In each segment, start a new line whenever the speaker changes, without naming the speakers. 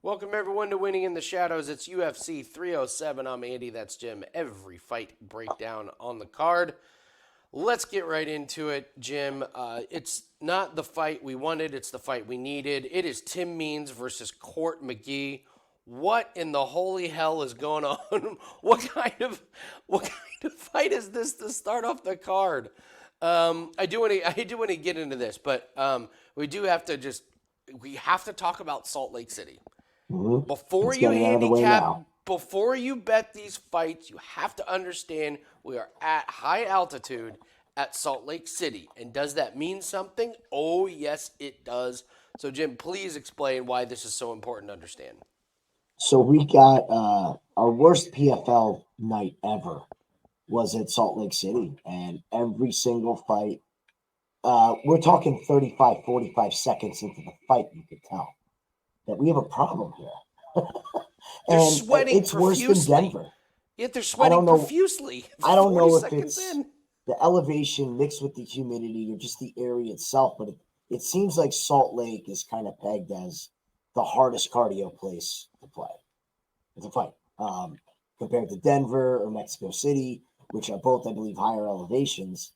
Welcome, everyone, to Winning in the Shadows. It's UFC 307. I'm Andy. That's Jim. Every fight breakdown on the card. Let's get right into it, Jim. It's not the fight we wanted. It's the fight we needed. It is Tim Means versus Court McGee. What in the holy hell is going on? What kind of fight is this to start off the card? I do want to get into this, but we have to talk about Salt Lake City.
Mm-hmm.
Before you handicap, before you bet these fights, you have to understand we are at high altitude at Salt Lake City. And does that mean something? Oh, yes, it does. So, Jim, please explain why this is so important to understand.
So we got our worst PFL night ever was at Salt Lake City. And every single fight, we're talking 35, 45 seconds into the fight, you could tell that we have a problem here.
They're sweating
it's
profusely.
Worse than Denver.
Yet they're sweating profusely.
I don't know if it's the elevation mixed with the humidity or just the area itself, but it seems like Salt Lake is kind of pegged as the hardest cardio place to play. It's a fight. Compared to Denver or Mexico City, which are both, I believe, higher elevations,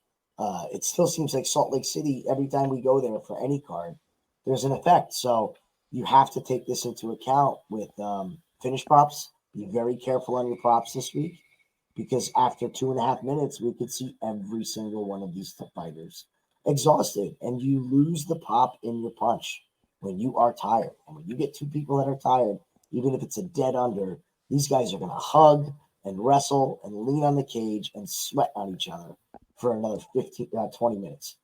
it still seems like Salt Lake City, every time we go there for any card, there's an effect. So you have to take this into account with finish props. Be very careful on your props this week, because after 2.5 minutes, we could see every single one of these fighters exhausted, and you lose the pop in your punch when you are tired. And when you get two people that are tired, even if it's a dead under, these guys are going to hug and wrestle and lean on the cage and sweat on each other for another 20 minutes.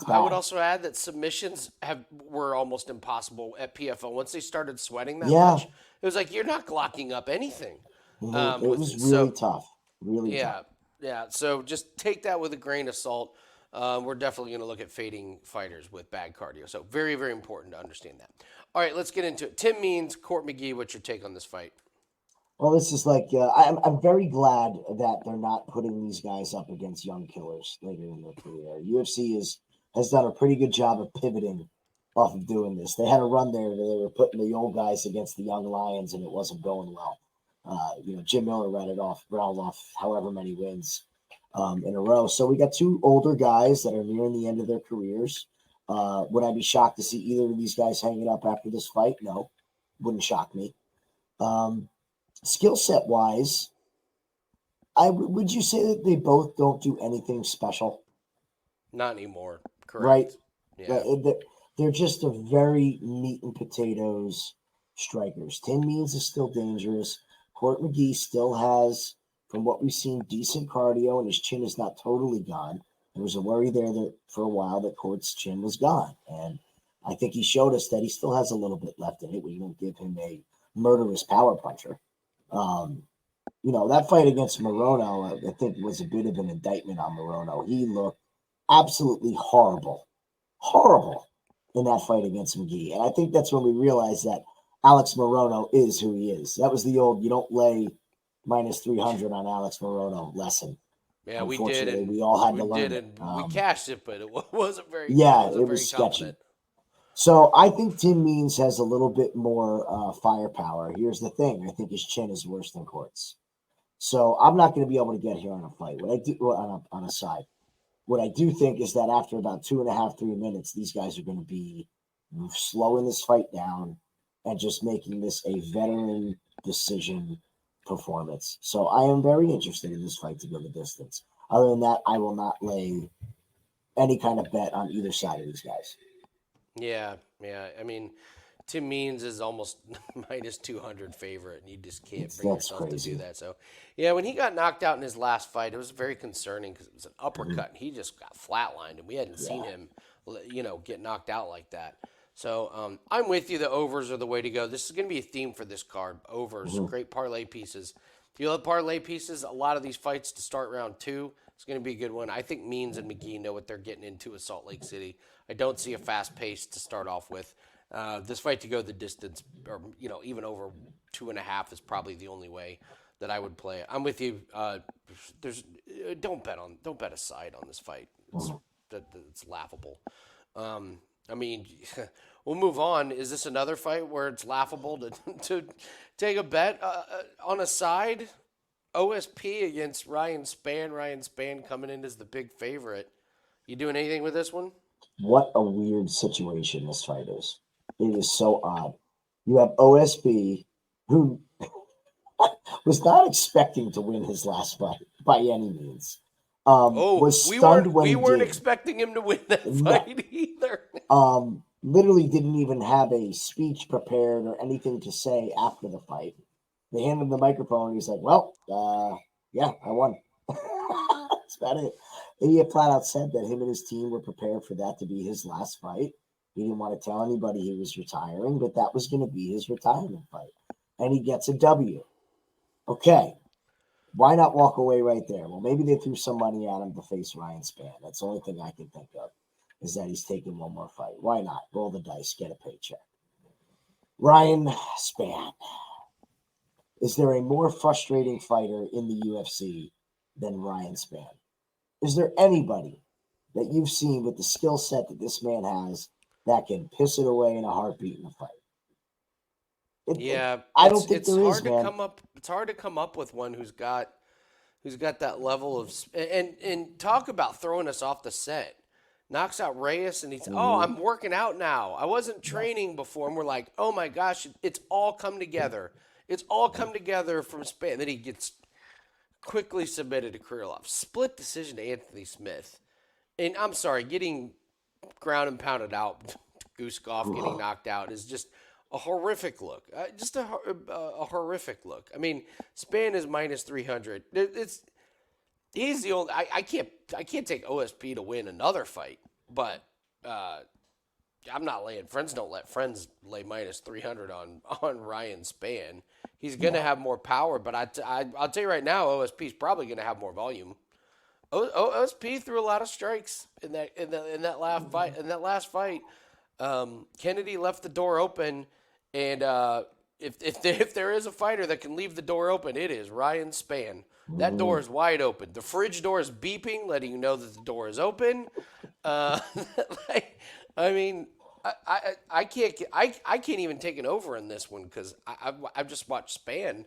I would also add that submissions were almost impossible at PFL. Once they started sweating that much, it was like you're not glocking up anything.
Mm-hmm. It was really tough. Really tough.
Yeah. So just take that with a grain of salt. We're definitely going to look at fading fighters with bad cardio. So very, very important to understand that. All right, let's get into it. Tim Means, Court McGee, what's your take on this fight?
Well, this is like I'm very glad that they're not putting these guys up against young killers later in their career. UFC has done a pretty good job of pivoting off of doing this. They had a run there where they were putting the old guys against the young lions, and it wasn't going well. Jim Miller rattled off however many wins in a row. So we got two older guys that are nearing the end of their careers. Would I be shocked to see either of these guys hang it up after this fight? No, wouldn't shock me. Skill set wise, would you say that they both don't do anything special?
Not anymore. Correct.
Right?
Yeah.
They're just a very meat and potatoes strikers. Tim Means is still dangerous. Court McGee still has, from what we've seen, decent cardio, and his chin is not totally gone. There was a worry there that for a while that Court's chin was gone. And I think he showed us that he still has a little bit left in it. We won't give him a murderous power puncher. That fight against Morono, I think, was a bit of an indictment on Morono. He looked absolutely horrible in that fight against McGee. And I think that's when we realized that Alex Morono is who he is. That was the old, you don't lay minus 300 on Alex Morono lesson.
Yeah, we did. And
we all had to learn it.
We cashed it, but it wasn't very
it was sketchy. So I think Tim Means has a little bit more firepower. Here's the thing. I think his chin is worse than Court's. So I'm not going to be able to get here on a fight. What I do on a side. What I do think is that after about 2.5, 3 minutes, these guys are going to be slowing this fight down and just making this a veteran decision performance. So I am very interested in this fight to go the distance. Other than that, I will not lay any kind of bet on either side of these guys.
Yeah. I mean, Tim Means is almost minus 200 favorite, and you just can't bring yourself to do that. So, yeah, when he got knocked out in his last fight, it was very concerning because it was an uppercut, and he just got flatlined, and we hadn't seen him, get knocked out like that. So I'm with you. The overs are the way to go. This is going to be a theme for this card. Overs, great parlay pieces. If you love parlay pieces, a lot of these fights to start round 2, it's going to be a good one. I think Means and McGee know what they're getting into at Salt Lake City. I don't see a fast pace to start off with. This fight to go the distance, or even over 2.5 is probably the only way that I would play it. I'm with you. Don't bet a side on this fight. It's laughable. I mean, we'll move on. Is this another fight where it's laughable to to take a bet on a side? OSP against Ryan Spann. Ryan Spann coming in as the big favorite. You doing anything with this one?
What a weird situation this fight is. It is so odd. You have OSP, who was not expecting to win his last fight by any means.
Oh,
Was stunned when
we
he
weren't
did.
expecting him to win that
No,
fight either.
literally didn't even have a speech prepared or anything to say after the fight. They handed him the microphone and he's like, well, yeah, I won. That's about it. And he had flat out said that him and his team were prepared for that to be his last fight. He didn't want to tell anybody he was retiring, but that was going to be his retirement fight. And he gets a W. Okay. Why not walk away right there? Well, maybe they threw some money at him to face Ryan Spann. That's the only thing I can think of, is that he's taking one more fight. Why not? Roll the dice, get a paycheck. Ryan Spann. Is there a more frustrating fighter in the UFC than Ryan Spann? Is there anybody that you've seen with the skill set that this man has that can piss it away in a heartbeat in a fight?
Yeah,
I don't think
it's
there
hard
is,
to
man.
come up. It's hard to come up with one who's got that level of and talk about throwing us off the set. Knocks out Reyes and he's I'm working out now. I wasn't training before, and we're like, oh my gosh, it's all come together. It's all come together from Spain. Then he gets quickly submitted to Krylov. Split decision to Anthony Smith. And I'm sorry, getting ground and pounded out, Goose Golf getting knocked out is just a horrific look. Just a horrific look. I mean, Spann is minus 300. He's the only. I can't take OSP to win another fight, but I'm not laying. Friends don't let friends lay minus 300 on Ryan Spann. He's gonna have more power, but I'll tell you right now, OSP is probably gonna have more volume. OSP threw a lot of strikes in that last fight. Kennedy left the door open, and if there is a fighter that can leave the door open, it is Ryan Spann. That door is wide open. The fridge door is beeping, letting you know that the door is open. I mean, I can't even take it over in this one because I've just watched Spann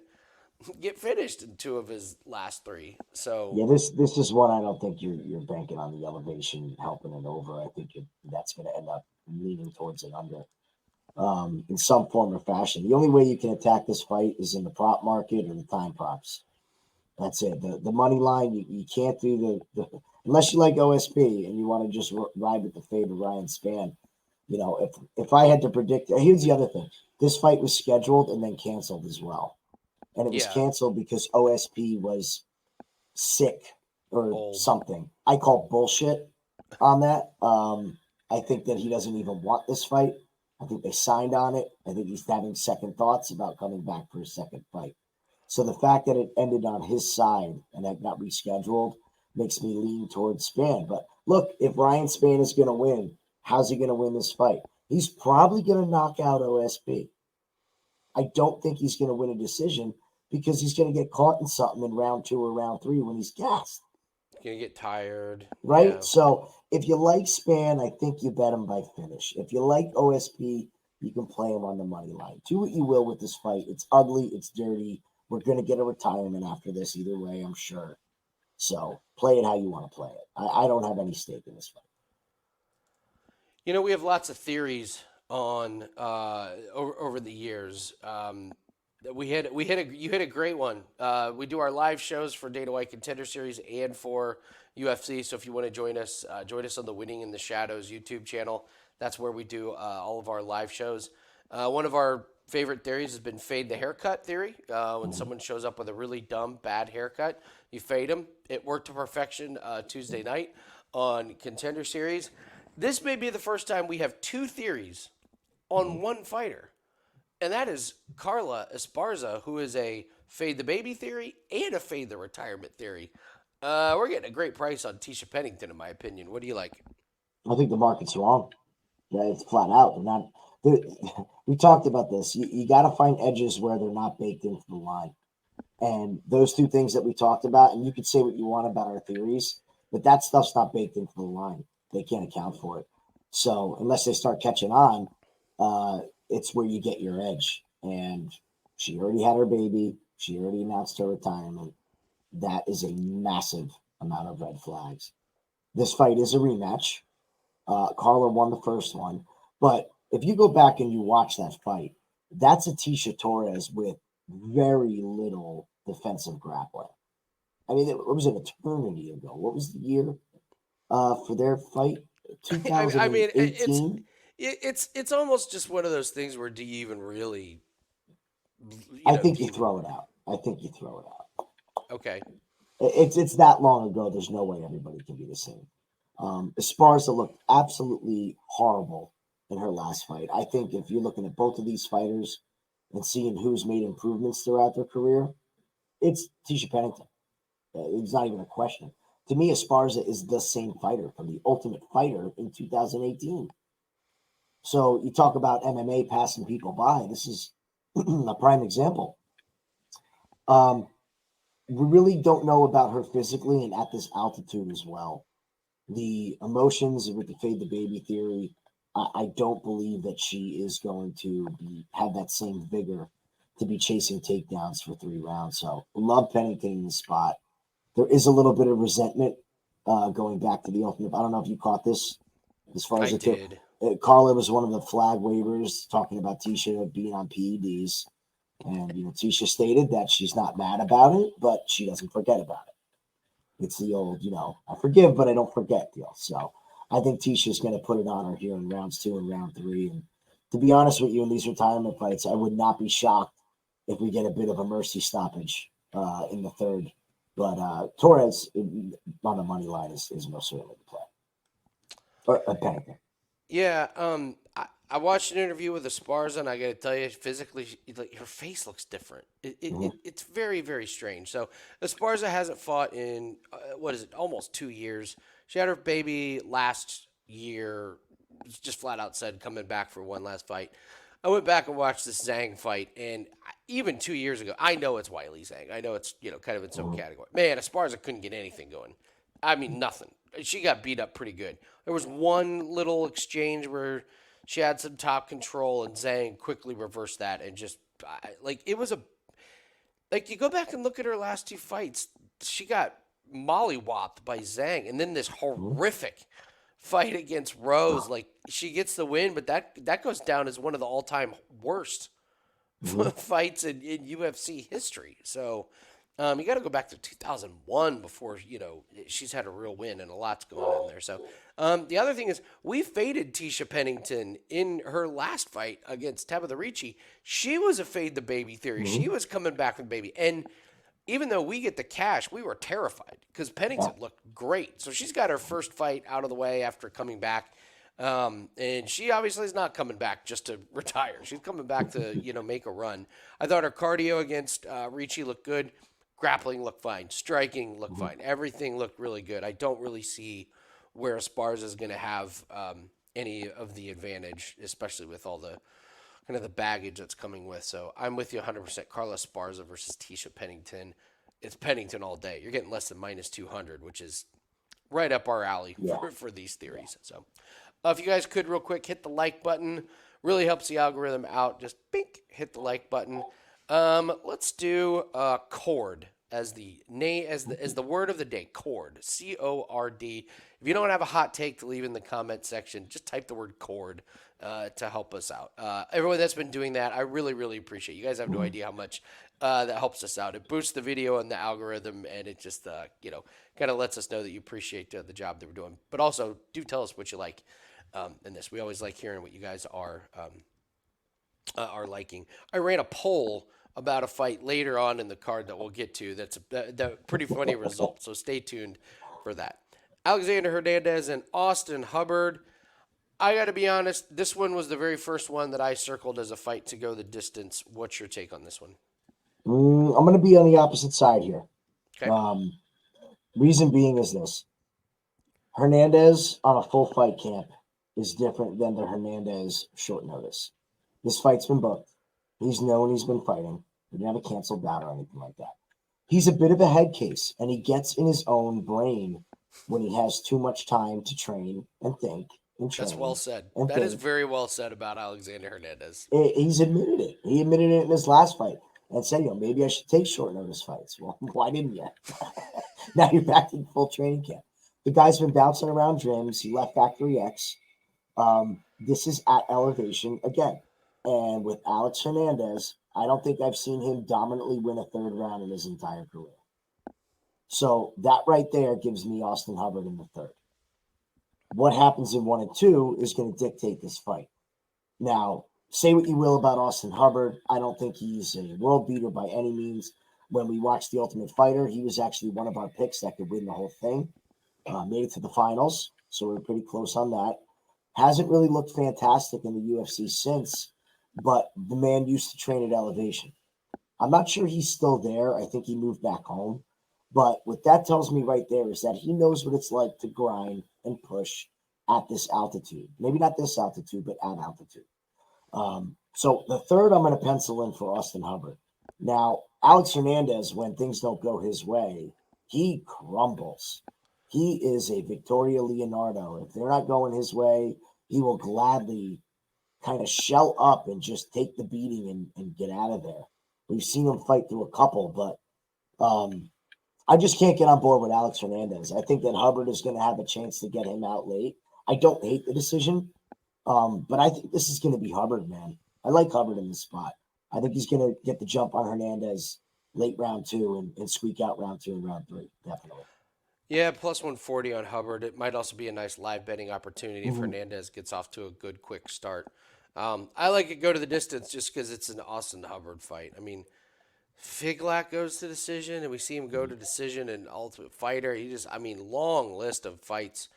get finished in two of his last three. So
Yeah, this is one I don't think you're banking on the elevation helping it over. I think that's going to end up leaning towards it under in some form or fashion. The only way you can attack this fight is in the prop market or the time props. That's it. The money line, you can't do the unless you like OSP and you want to just ride with the fade of Ryan Spann. You know, if I had to predict, here's the other thing: this fight was scheduled and then canceled as well, and it was
yeah,
canceled because OSP was sick or
old.
something. I call bullshit on that. I think that he doesn't even want this fight. I think they signed on it. I think he's having second thoughts about coming back for a second fight. So the fact that it ended on his side and that got rescheduled makes me lean towards Spann. But look, if Ryan Spann is going to win, how's he going to win this fight? He's probably going to knock out OSP. I don't think he's going to win a decision because he's going to get caught in something in round 2 or round 3 when he's gassed.
Gonna get tired.
Right?
Yeah.
So if you like Spann, I think you bet him by finish. If you like OSP, you can play him on the money line. Do what you will with this fight. It's ugly. It's dirty. We're going to get a retirement after this either way, I'm sure. So play it how you want to play it. I don't have any stake in this fight.
You know, we have lots of theories on over the years. You hit a great one. We do our live shows for Dana White Contender Series and for UFC. So if you want to join us on the Winning in the Shadows YouTube channel. That's where we do all of our live shows. One of our favorite theories has been fade the haircut theory. When someone shows up with a really dumb, bad haircut, you fade them. It worked to perfection Tuesday night on Contender Series. This may be the first time we have two theories on one fighter, and that is Carla Esparza, who is a fade the baby theory and a fade the retirement theory. We're getting a great price on Tecia Pennington, in my opinion. What do you like?
I think the market's wrong. Yeah, it's flat out. They're not. We talked about this. You got to find edges where they're not baked into the line. And those two things that we talked about, and you could say what you want about our theories, but that stuff's not baked into the line. They can't account for it. So unless they start catching on, it's where you get your edge. And she already had her baby. She already announced her retirement. That is a massive amount of red flags. This fight is a rematch. Carla won the first one. But if you go back and you watch that fight, that's a Tecia Torres with very little defensive grappling. I mean, it was an eternity ago. What was the year for their fight?
I mean,
2018?
it's almost just one of those things where do you even really,
I think you throw it out. I think you throw it out.
Okay.
It's that long ago. There's no way everybody can be the same. Esparza looked absolutely horrible in her last fight. I think if you're looking at both of these fighters and seeing who's made improvements throughout their career, it's Tecia Pennington. It's not even a question. To me, Esparza is the same fighter from the Ultimate Fighter in 2018. So you talk about MMA passing people by. This is a prime example. We really don't know about her physically and at this altitude as well. The emotions with the fade the baby theory, I don't believe that she is going to have that same vigor to be chasing takedowns for 3 rounds. So love Pennington in the spot. There is a little bit of resentment going back to the Ultimate. I don't know if you caught this as far as
I did.
Carla was one of the flag wavers talking about Tecia being on PEDs. And, Tecia stated that she's not mad about it, but she doesn't forget about it. It's the old, I forgive, but I don't forget deal. So I think Ticia's going to put it on her here in rounds 2 and round 3. And to be honest with you, in these retirement fights, I would not be shocked if we get a bit of a mercy stoppage in the third. But Torres on the money line is most certainly the play. Or Pennington.
Yeah, I watched an interview with Esparza, and I got to tell you, physically, her face looks different. It's very, very strange. So Esparza hasn't fought in almost 2 years. She had her baby last year. Just flat out said coming back for one last fight. I went back and watched this Zhang fight, and even 2 years ago, I know it's Weili Zhang. I know it's kind of its own category. Man, Esparza couldn't get anything going. I mean, nothing. She got beat up pretty good. There was one little exchange where she had some top control, and Zhang quickly reversed that, and just it was you go back and look at her last 2 fights, she got mollywopped by Zhang, and then this horrific fight against Rose. She gets the win, but that goes down as one of the all-time worst fights in UFC history. So you got to go back to 2001 before she's had a real win, and a lot's going on there. So the other thing is we faded Tecia Pennington in her last fight against Tabitha Ricci. She was a fade the baby theory. She was coming back from baby, and even though we get the cash, we were terrified because Pennington looked great. So she's got her first fight out of the way after coming back. And she obviously is not coming back just to retire. She's coming back to, make a run. I thought her cardio against Ricci looked good. Grappling looked fine. Striking looked fine. Everything looked really good. I don't really see where Esparza is going to have any of the advantage, especially with all the kind of the baggage that's coming with. So I'm with you 100%. Carla Esparza versus Tecia Pennington. It's Pennington all day. You're getting less than minus 200, which is right up our alley for these theories. So if you guys could real quick hit the like button, really helps the algorithm out. Just bink, hit the like button. Let's do cord as the word of the day. Cord, C-O-R-D. If you don't have a hot take to leave in the comment section, just type the word cord to help us out. Everyone that's been doing that, I really, really appreciate. You guys have no idea how much that helps us out. It boosts the video and the algorithm, and it just kind of lets us know that you appreciate the job that we're doing. But also, do tell us what you like in this. We always like hearing what you guys are liking. I ran a poll about a fight later on in the card that we'll get to. That's a pretty funny result, so stay tuned for that. Alexander Hernandez and Austin Hubbard. I got to be honest, this one was the very first one that I circled as a fight to go the distance. What's your take on this one?
I'm going to be on the opposite side here.
Okay.
Reason being is this. Hernandez on a full fight camp is different than the Hernandez short notice. This fight's been booked. He's known he's been fighting. He didn't have a canceled bout or anything like that. He's a bit of a head case, and he gets in his own brain when he has too much time to train and think in
That's
training.
well said.
And
That is
things.
very well said about Alexander Hernandez.
He's admitted it. He admitted it in his last fight and said, maybe I should take short notice fights. Well, why didn't you? Now you're back in full training camp. The guy's been bouncing around gyms. He left Factory X. This is at elevation again. And with Alex Hernandez, I don't think I've seen him dominantly win a third round in his entire career. So that right there gives me Austin Hubbard in the third. What happens in 1 and 2 is going to dictate this fight. Now, say what you will about Austin Hubbard. I don't think he's a world beater by any means. When we watched The Ultimate Fighter, he was actually one of our picks that could win the whole thing. Made it to the finals, so we're pretty close on that. Hasn't really looked fantastic in the UFC since, but the man used to train at elevation. I'm not sure he's still there. I think he moved back home. But what that tells me right there is that he knows what it's like to grind and push at this altitude. Maybe not this altitude, but at altitude. So the third I'm going to pencil in for Austin Hubbard. Now, Alex Hernandez, when things don't go his way, he crumbles. He is a Victoria Leonardo. If they're not going his way, he will gladly kind of shell up and just take the beating and get out of there. We've seen him fight through a couple, but I just can't get on board with Alex Hernandez. I think that Hubbard is going to have a chance to get him out late. I don't hate the decision, but I think this is going to be Hubbard, man. I like Hubbard in this spot. I think he's going to get the jump on Hernandez late round 2 and squeak out round 2 and round 3, definitely.
Yeah, plus 140 on Hubbard. It might also be a nice live betting opportunity if Hernandez gets off to a good, quick start. I like it go to the distance just because it's an Austin Hubbard fight. I mean, Figlak goes to decision, and we see him go to decision in Ultimate Fighter. Long list of fights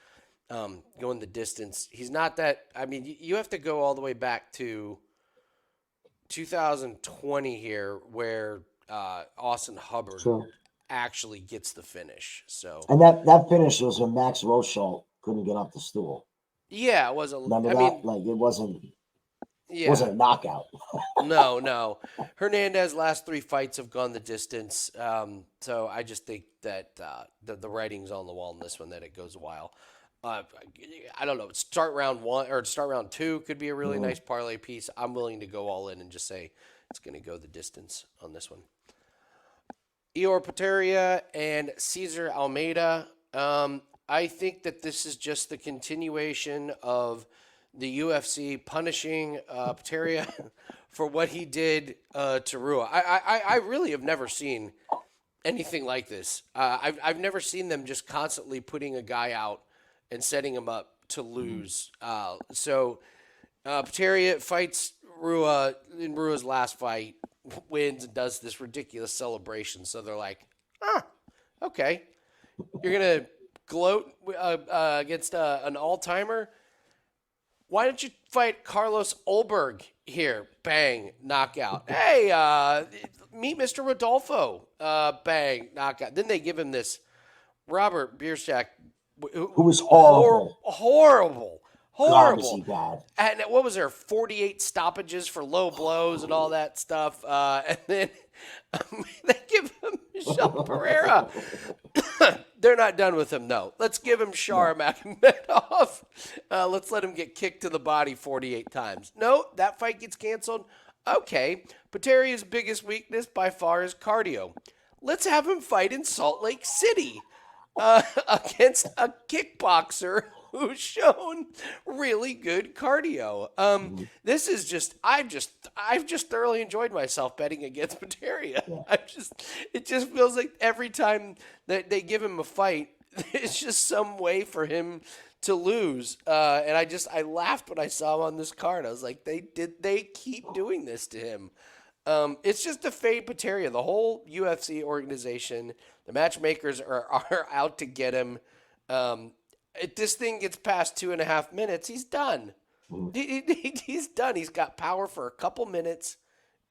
going the distance. He's not that. I mean, you have to go all the way back to 2020 here, where Austin Hubbard actually gets the finish. So,
and that finish was when Max Rochelle couldn't get off the stool.
Yeah, it was a.
Remember
I
that?
mean,
Like it wasn't.
yeah,
It wasn't a knockout.
no. Hernandez's last 3 fights have gone the distance. So I just think that the writing's on the wall in this one, that it goes a while. I don't know. Start round 1 or start round 2 could be a really nice parlay piece. I'm willing to go all in and just say it's going to go the distance on this one. Ihor Potieria and Cesar Almeida. I think that this is just the continuation of the UFC punishing Potieria for what he did to Rua. I really have never seen anything like this. I've never seen them just constantly putting a guy out and setting him up to lose. So Potieria fights Rua in Rua's last fight, wins and does this ridiculous celebration. So they're like, okay, you're going to gloat against an all-timer? Why don't you fight Carlos Ulberg here? Bang, knockout. Hey, meet Mr. Rodolfo. Bang, knockout. Then they give him this Robert Bierstack,
who was horrible.
Horrible.
God, was he bad.
And what was there, 48 stoppages for low blows and all that stuff. And then they give him Michel Pereira. They're not done with him, no. Let's give him Shar Makhmedov. Let's let him get kicked to the body 48 times. No, that fight gets canceled. Okay, Poteria's biggest weakness by far is cardio. Let's have him fight in Salt Lake City against a kickboxer who's shown really good cardio. This is just, I've just thoroughly enjoyed myself betting against Potieria. Yeah. It just feels like every time that they give him a fight, it's just some way for him to lose. And I laughed when I saw him on this card. I was like, they keep doing this to him. It's just to fade Potieria. The whole UFC organization, the matchmakers are out to get him. If this thing gets past 2.5 minutes, he's done. He's done. He's got power for a couple minutes,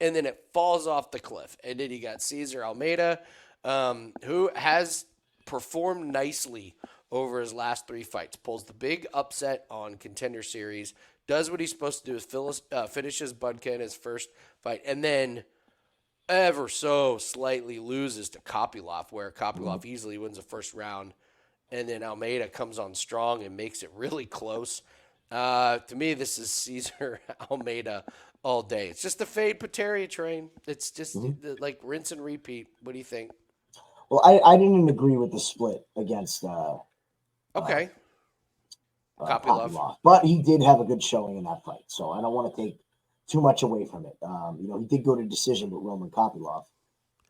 and then it falls off the cliff. And then you got Cesar Almeida, who has performed nicely over his last 3 fights. Pulls the big upset on Contender Series, does what he's supposed to do, finishes Budka in his first fight, and then ever so slightly loses to Kopylov, where Kopylov easily wins the first round. And then Almeida comes on strong and makes it really close. To me, this is Cesar Almeida all day. It's just the fade Potieria train. It's just
Mhm.
like rinse and repeat. What do you think?
Well, I didn't agree with the split against uh,
Okay. Copy love.
Kopylov, but he did have a good showing in that fight. So I don't want to take too much away from it. He did go to decision with Roman Kopylov,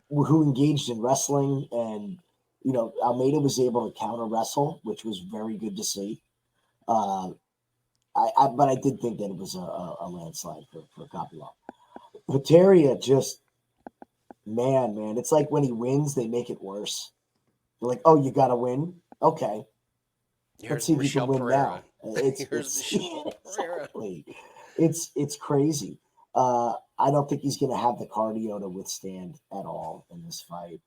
who engaged in wrestling, and Almeida was able to counter wrestle, which was very good to see. Uh, but I did think that it was a landslide for Kopylov. Potieria just man, it's like when he wins, they make it worse. They're like, "Oh, you got to win, okay. Let's
Here's
see if you can
Michelle
win
Pereira.
now." It's
Here's
it's
Michelle Pereira.
exactly. It's crazy. I don't think he's going to have the cardio to withstand at all in this fight.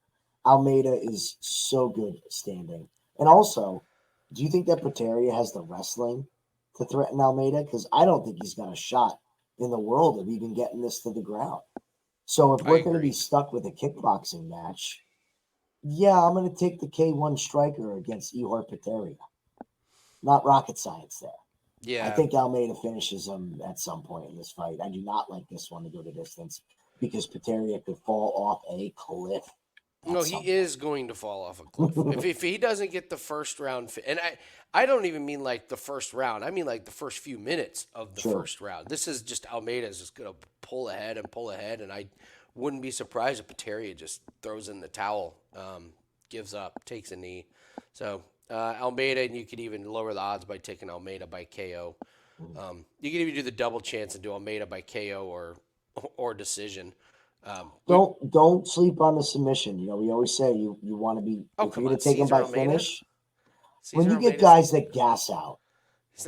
Almeida is so good standing, and also, do you think that Potieria has the wrestling to threaten Almeida? Because I don't think he's got a shot in the world of even getting this to the ground. So if
I
we're going to be
agree.
stuck with a kickboxing match, yeah, I'm going to take the K1 striker against Ihor Potieria. Not rocket science there. I
Yeah.
think Almeida finishes him at some point in this fight. I do not like this one to go to distance because Potieria could fall off a cliff at
No, he
some point.
is going to fall off a cliff. If he doesn't get the first round, and I don't even mean like the first round. I mean like the first few minutes of the
Sure.
first round. This is just Almeida's just going to pull ahead, and I wouldn't be surprised if Pateria just throws in the towel, gives up, takes a knee. So Almeida, and you could even lower the odds by taking Almeida by KO. You can even do the double chance and do Almeida by KO or decision. We
Don't sleep on the submission. We always say you want to be,
Oh,
if
come
you're going
on,
to take them
Cesar
by
Almeida.
finish. When
Cesar
you get
Almeida's
guys that gas out,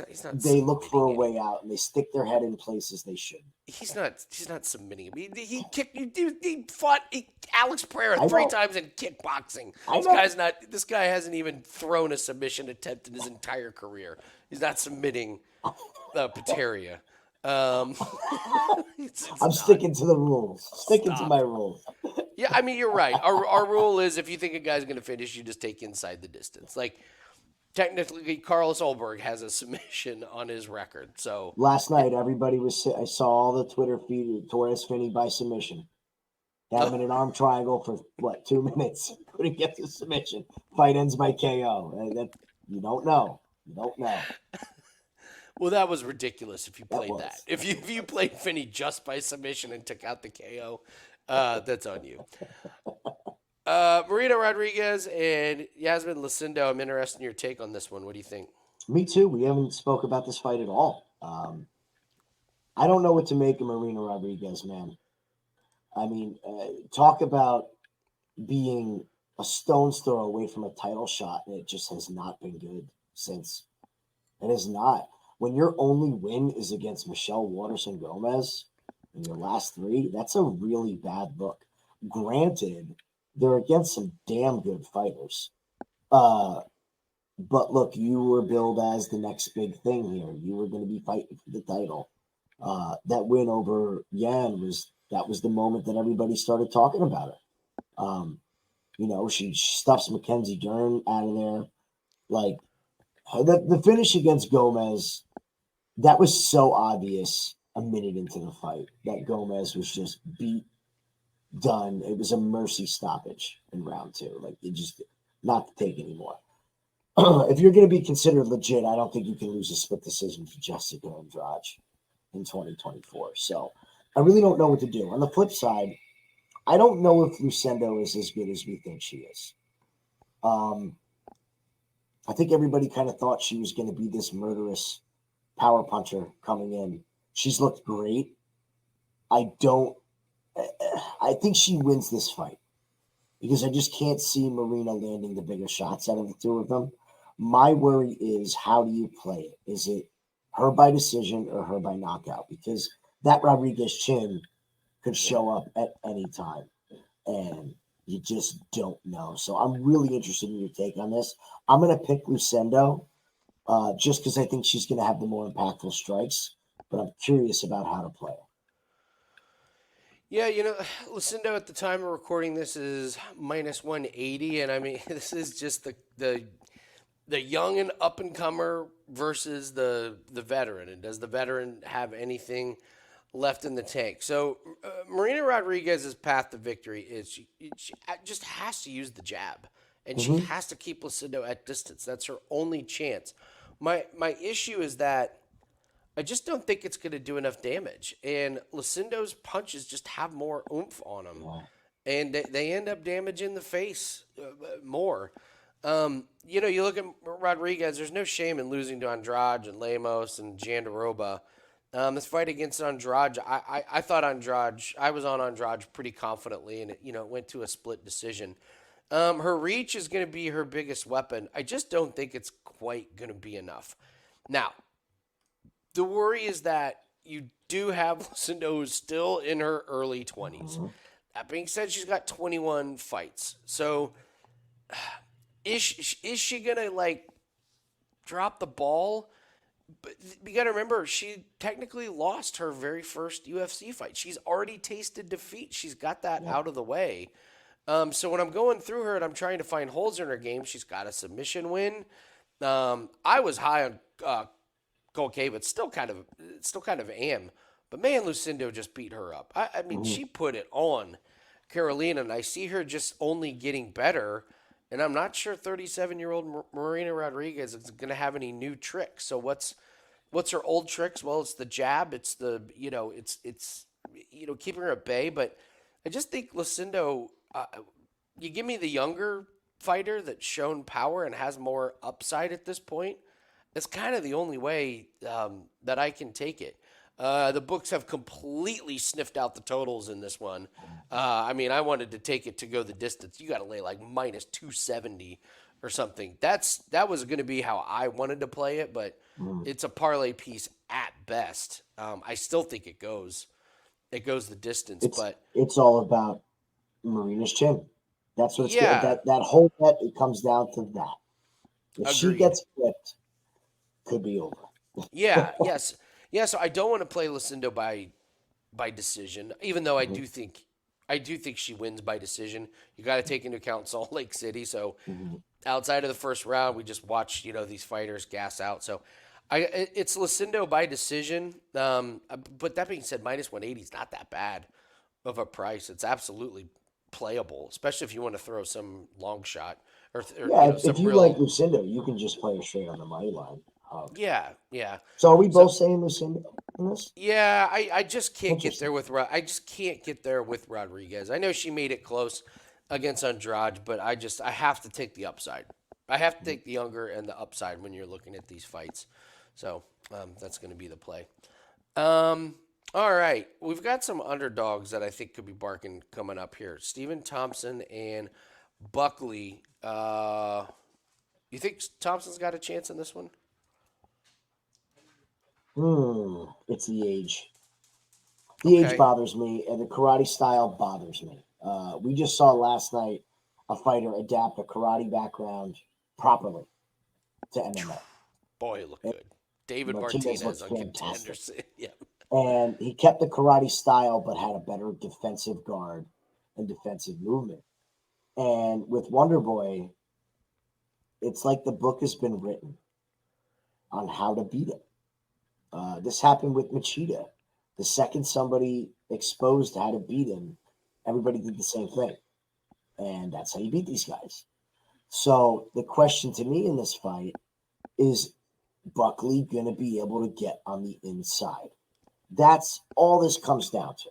he's not
they look for
submitting
a
any.
way out and they stick their head in places they shouldn't.
He's not submitting him. He kicked. He fought Alex Pereira
I
three
know.
times in kickboxing.
I
This
know.
guy's not. This guy hasn't even thrown a submission attempt in his entire career. He's not submitting Potieria. Um, it's
I'm
not.
sticking to the rules. Sticking to my
Stop.
rules.
Yeah, I mean you're right. Our rule is if you think a guy's going to finish, you just take inside the distance. Like technically, Carlos Olberg has a submission on his record. So
Last night, everybody was. I saw all the Twitter feed. Torres Finney by submission. Had him in an arm triangle for what 2 minutes. Couldn't get the submission. Fight ends by KO. That you don't know. You don't know.
well, that was ridiculous if you
That
played that.
was.
If you played Finney just by submission and took out the KO, that's on you. Marina Rodriguez and Iasmin Lucindo. I'm interested in your take on this one. What do you think?
Me too. We haven't spoke about this fight at all. I don't know what to make of Marina Rodriguez, man. I mean, talk about being a stone's throw away from a title shot, and it just has not been good since. It is not. When your only win is against Michelle Waterson Gomez in your last three, that's a really bad look. Granted, they're against some damn good fighters. Uh, but look, you were billed as the next big thing here. You were going to be fighting for the title. That win over Yan was the moment that everybody started talking about it. She stuffs Mackenzie Dern out of there. Like the finish against Gomez, that was so obvious a minute into the fight that Gomez was just beat, done. It was a mercy stoppage in round two. Like it just not to take anymore. If you're going to be considered legit, I don't think you can lose a split decision to Jessica Andrade in 2024. So I really don't know what to do. On the flip side, I don't know if Lucindo is as good as we think she is. I think everybody kind of thought she was going to be this murderous power puncher coming in. She's looked great. I don't. I think she wins this fight because I just can't see Marina landing the bigger shots out of the two of them. My worry is how do you play it? Is it her by decision or her by knockout? Because that Rodriguez chin could show up at any time, and you just don't know. So I'm really interested in your take on this. I'm going to pick Lucindo just because I think she's going to have the more impactful strikes, but I'm curious about how to play her.
Yeah, Lucindo at the time of recording this is minus 180, and I mean this is just the the young and up and comer versus the veteran, and does the veteran have anything left in the tank? So Marina Rodriguez's path to victory is she just has to use the jab, and she has to keep Lucindo at distance. That's her only chance. My issue is that I just don't think it's going to do enough damage, and Lucindo's punches just have more oomph on them, and they end up damaging the face more. You look at Rodriguez, there's no shame in losing to Andrade and Lemos and Jandaroba. This fight against Andrade, I thought I was on Andrade pretty confidently, and it went to a split decision. Her reach is going to be her biggest weapon. I just don't think it's quite going to be enough. Now, the worry is that you do have Lucindo who's still in her early 20s. That being said, she's got 21 fights. So is she going to, drop the ball? But you got to remember, she technically lost her very first UFC fight. She's already tasted defeat. She's got that out of the way. So when I'm going through her and I'm trying to find holes in her game, she's got a submission win. I was high on Colque, but still kind of am. But man, Lucindo just beat her up. I mean, she put it on Carolina, and I see her just only getting better. And I'm not sure 37-year-old Marina Rodriguez is going to have any new tricks. So what's her old tricks? Well, it's the jab. It's the it's keeping her at bay. But I just think Lucindo. You give me the younger fighter that's shown power and has more upside at this point. It's kind of the only way that I can take it. The books have completely sniffed out the totals in this one. I mean, I wanted to take it to go the distance. You got to lay like minus 270 or something. That was going to be how I wanted to play it, but it's a parlay piece at best. I still think it goes the distance. But
it's all about Marina's chin. That's what it's
yeah.
that whole bet. It comes down to that. If she
Agreed.
gets flipped, could be over.
Yes. So I don't want to play Lucindo by decision, even though I do think she wins by decision. You got to take into account Salt Lake City. So outside of the first round, we just watched these fighters gas out. So it's Lucindo by decision. But that being said, minus 180 is not that bad of a price. It's absolutely playable, especially if you want to throw some long shot or
if you like Lucindo, you can just play her straight on the money line.
Yeah.
So are we both saying Lucindo in this?
Yeah, I just can't get there with Rodriguez. I know she made it close against Andrade, but I have to take the upside. I have to take the younger and the upside when you're looking at these fights. So that's going to be the play. All right, we've got some underdogs that I think could be barking coming up here. Stephen Thompson and Buckley. You think Thompson's got a chance in this one?
It's the age. The age bothers me, and the karate style bothers me. We just saw last night a fighter adapt a karate background properly to MMA.
Boy, it looked good. David Martinez on Contenders. Yeah.
And he kept the karate style, but had a better defensive guard and defensive movement. And with Wonder Boy, it's like the book has been written on how to beat him. This happened with Machida. The second somebody exposed how to beat him, everybody did the same thing. And that's how you beat these guys. So the question to me in this fight is Buckley going to be able to get on the inside? That's all this comes down to.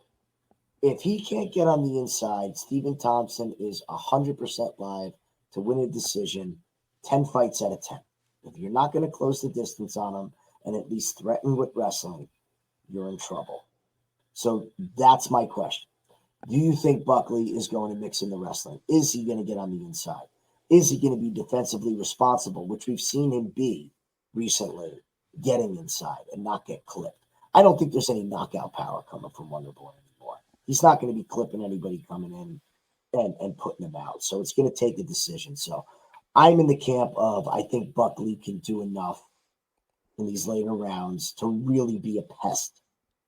If he can't get on the inside, Stephen Thompson is 100% live to win a decision 10 fights out of 10. If you're not going to close the distance on him and at least threaten with wrestling, you're in trouble. So that's my question. Do you think Buckley is going to mix in the wrestling? Is he going to get on the inside? Is he going to be defensively responsible, which we've seen him be recently, getting inside and not get clipped? I don't think there's any knockout power coming from Wonder Boy anymore. He's not going to be clipping anybody coming in and putting them out. So it's going to take a decision. So I'm in the camp of I think Buckley can do enough in these later rounds to really be a pest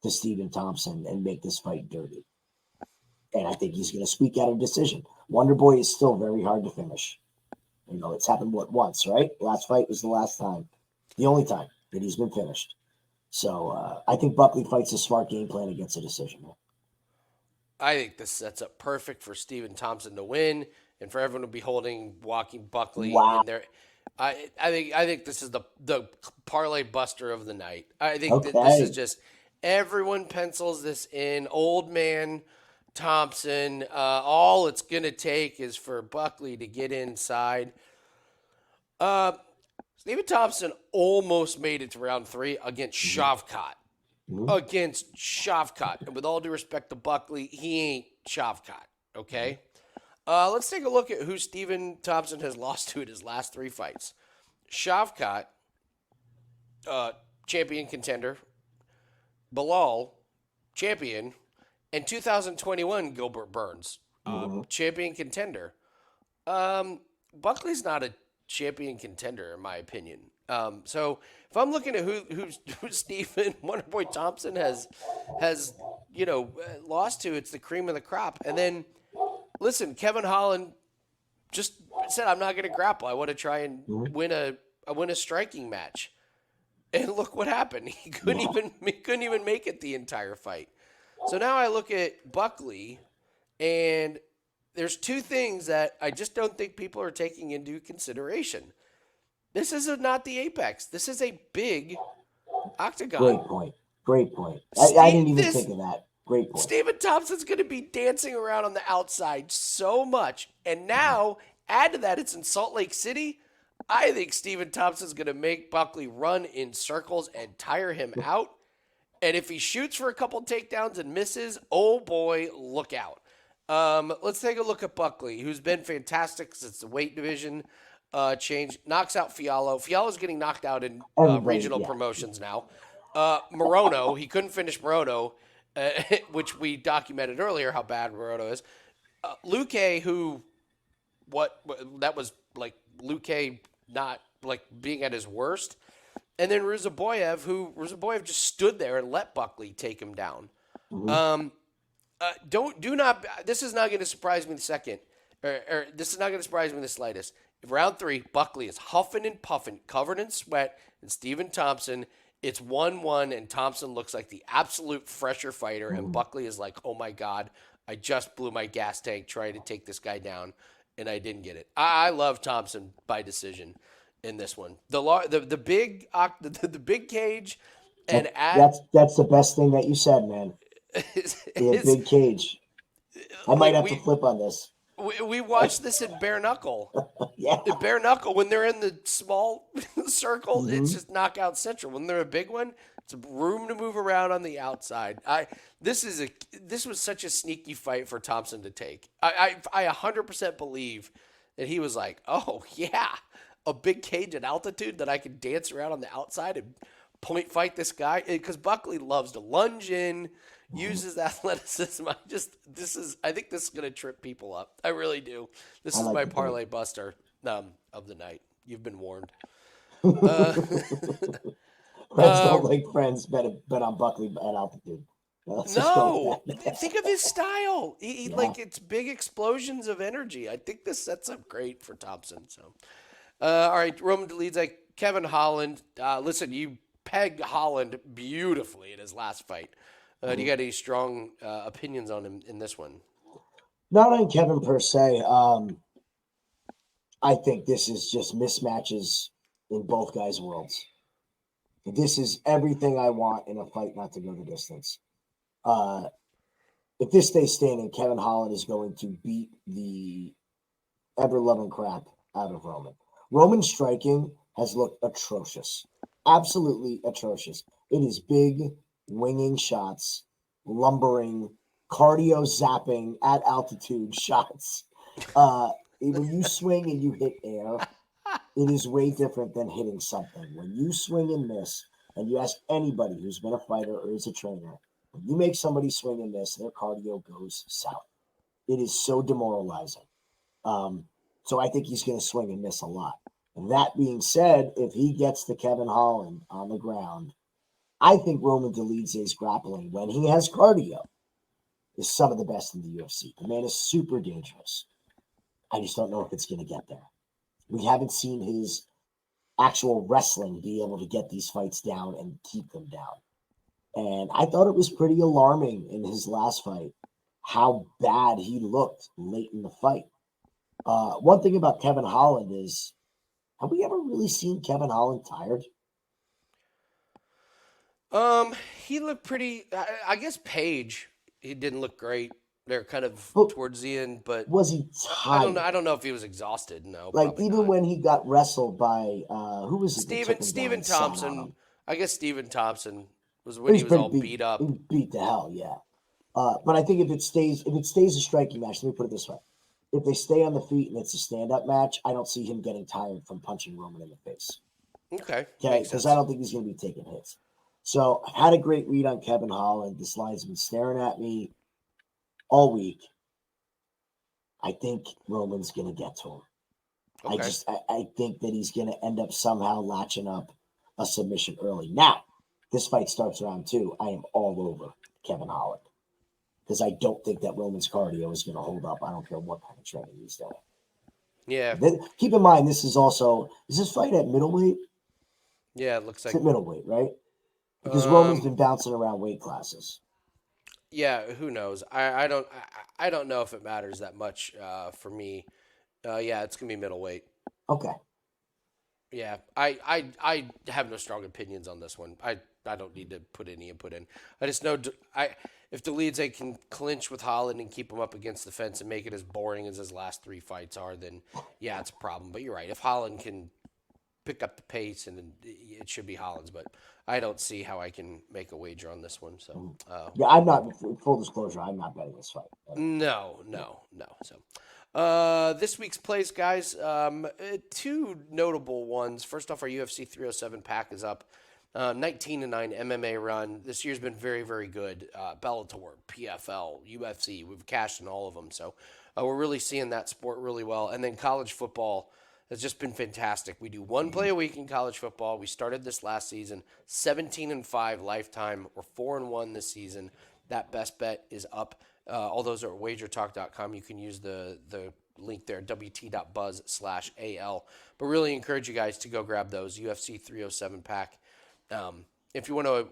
to Stephen Thompson and make this fight dirty. And I think he's going to squeak out a decision. Wonder Boy is still very hard to finish. It's happened once, right? Last fight was the last time, the only time that he's been finished. So I think Buckley fights a smart game plan and gets a decision.
I think this sets up perfect for Stephen Thompson to win and for everyone to be holding Joaquin Buckley
Wow.
in there. I think this is the parlay buster of the night. I think that this
Okay.
is just everyone pencils this in. Old man Thompson. All it's gonna take is for Buckley to get inside. Stephen Thompson almost made it to round 3 against Shavkat. Against Shavkat. And with all due respect to Buckley, he ain't Shavkat. Okay? Let's take a look at who Stephen Thompson has lost to in his last 3 fights. Shavkat, champion contender. Bilal, champion. And 2021, Gilbert Burns, champion contender. Buckley's not a champion contender, in my opinion. So if I'm looking at who Stephen Wonderboy Thompson has lost to, it's the cream of the crop. And then listen, Kevin Holland just said, "I'm not going to grapple. I want to try and win a striking match." And look what happened. He couldn't even make it the entire fight. So now I look at Buckley, and there's 2 things that I just don't think people are taking into consideration. This is not the Apex. This is a big octagon.
Great point. I didn't even think of that. Great point.
Stephen Thompson's going to be dancing around on the outside so much. And now, add to that, it's in Salt Lake City. I think Stephen Thompson's going to make Buckley run in circles and tire him out. And if he shoots for a couple takedowns and misses, oh boy, look out. Let's take a look at Buckley, who's been fantastic since the weight division change. Knocks out Fiallo. Fiallo's getting knocked out in regional promotions now. Morono, he couldn't finish Morono, which we documented earlier how bad Morono is. Luque, who, that was like Luque not like being at his worst. And then Ruzaboyev just stood there and let Buckley take him down. This is not going to surprise me this is not going to surprise me in the slightest. If round 3, Buckley is huffing and puffing, covered in sweat, and Stephen Thompson, it's 1-1, and Thompson looks like the absolute fresher fighter, and Buckley is like, oh my God, I just blew my gas tank trying to take this guy down, and I didn't get it. I love Thompson by decision in this one. The big cage, and
that's the best thing that you said, man. The big cage. I might have to flip on this.
We watched this in bare knuckle.
Yeah.
The bare knuckle, when they're in the small circle, it's just knockout central. When they're a big one, it's room to move around on the outside. This was such a sneaky fight for Thompson to take. I 100% believe that he was like, oh yeah, a big cage at altitude that I could dance around on the outside and point fight this guy, because Buckley loves to lunge in, uses athleticism. I think this is going to trip people up. I really do. This is my parlay buster of the night. You've been warned.
Friends don't like friends. Bet on Buckley at altitude.
No, think of his style. He like, it's big explosions of energy. I think this sets up great for Thompson. So, all right, Roman Dolidze, Kevin Holland. Listen, you pegged Holland beautifully in his last fight. Do you got any strong opinions on him in this one?
Not on Kevin per se. I think this is just mismatches in both guys' worlds. This is everything I want in a fight not to go the distance. If this stays standing, Kevin Holland is going to beat the ever-loving crap out of Roman. Roman's striking has looked atrocious. Absolutely atrocious. It is big, winging shots, lumbering, cardio zapping at altitude shots. When you swing and you hit air, it is way different than hitting something. When you swing and miss, and you ask anybody who's been a fighter or is a trainer, when you make somebody swing and miss, their cardio goes south. It is so demoralizing. So I think he's going to swing and miss a lot. That being said, if he gets to Kevin Holland on the ground, I think Roman Dolidze's grappling, when he has cardio, is some of the best in the UFC. The man is super dangerous. I just don't know if it's going to get there. We haven't seen his actual wrestling be able to get these fights down and keep them down. And I thought it was pretty alarming in his last fight how bad he looked late in the fight. One thing about Kevin Holland is, have we ever really seen Kevin Holland tired?
He looked pretty. I guess Paige, he didn't look great. They're kind of
But
towards the end, but
was he
I don't know.
tired?
I don't know if he was exhausted. No,
Like
probably
even
not.
when he got wrestled by who was it that took him down
Steven
and sat on
Thompson.
him?
I guess Steven Thompson was when he
He's
was all
pretty
beat
He
up.
beat the hell, yeah. But I think if it stays a striking match, let me put it this way: if they stay on the feet and it's a stand-up match, I don't see him getting tired from punching Roman in the face.
Okay,
Okay,
makes
because
sense.
I don't think he's going to be taking hits. So I had a great read on Kevin Holland. This line's been staring at me all week. I think Roman's going to get to him.
Okay.
I think that he's going to end up somehow latching up a submission early. Now, this fight starts round 2. I am all over Kevin Holland because I don't think that Roman's cardio is going to hold up. I don't care what kind of training he's doing.
Yeah.
Keep in mind, is this fight at middleweight?
Yeah, it looks
It's
like.
at middleweight, right? Because Roman's
Um.
been bouncing around weight classes.
Yeah. Who knows? I don't know if it matters that much. For me. Yeah, it's gonna be middleweight.
Okay.
Yeah, I have no strong opinions on this one. I don't need to put any input in. I just know if Dolidze can clinch with Holland and keep him up against the fence and make it as boring as his last 3 fights are, then yeah, it's a problem. But you're right. If Holland can pick up the pace, and it should be Holland's, but I don't see how I can make a wager on this one. So
Yeah, I'm not, full disclosure, I'm not betting this fight.
no. So this week's plays, guys. 2 notable ones. First off, our UFC 307 pack is up. 19-9 MMA run. This year's been very, very good. Bellator, PFL, UFC. We've cashed in all of them. So we're really seeing that sport really well. And then college football has just been fantastic. We do 1 play a week in college football. We started this last season, 17-5 lifetime. We're 4-1 this season. That best bet is up. All those are at wagertalk.com. You can use the link there, wt.buzz/AL. But really encourage you guys to go grab those UFC 307 pack. If you want to,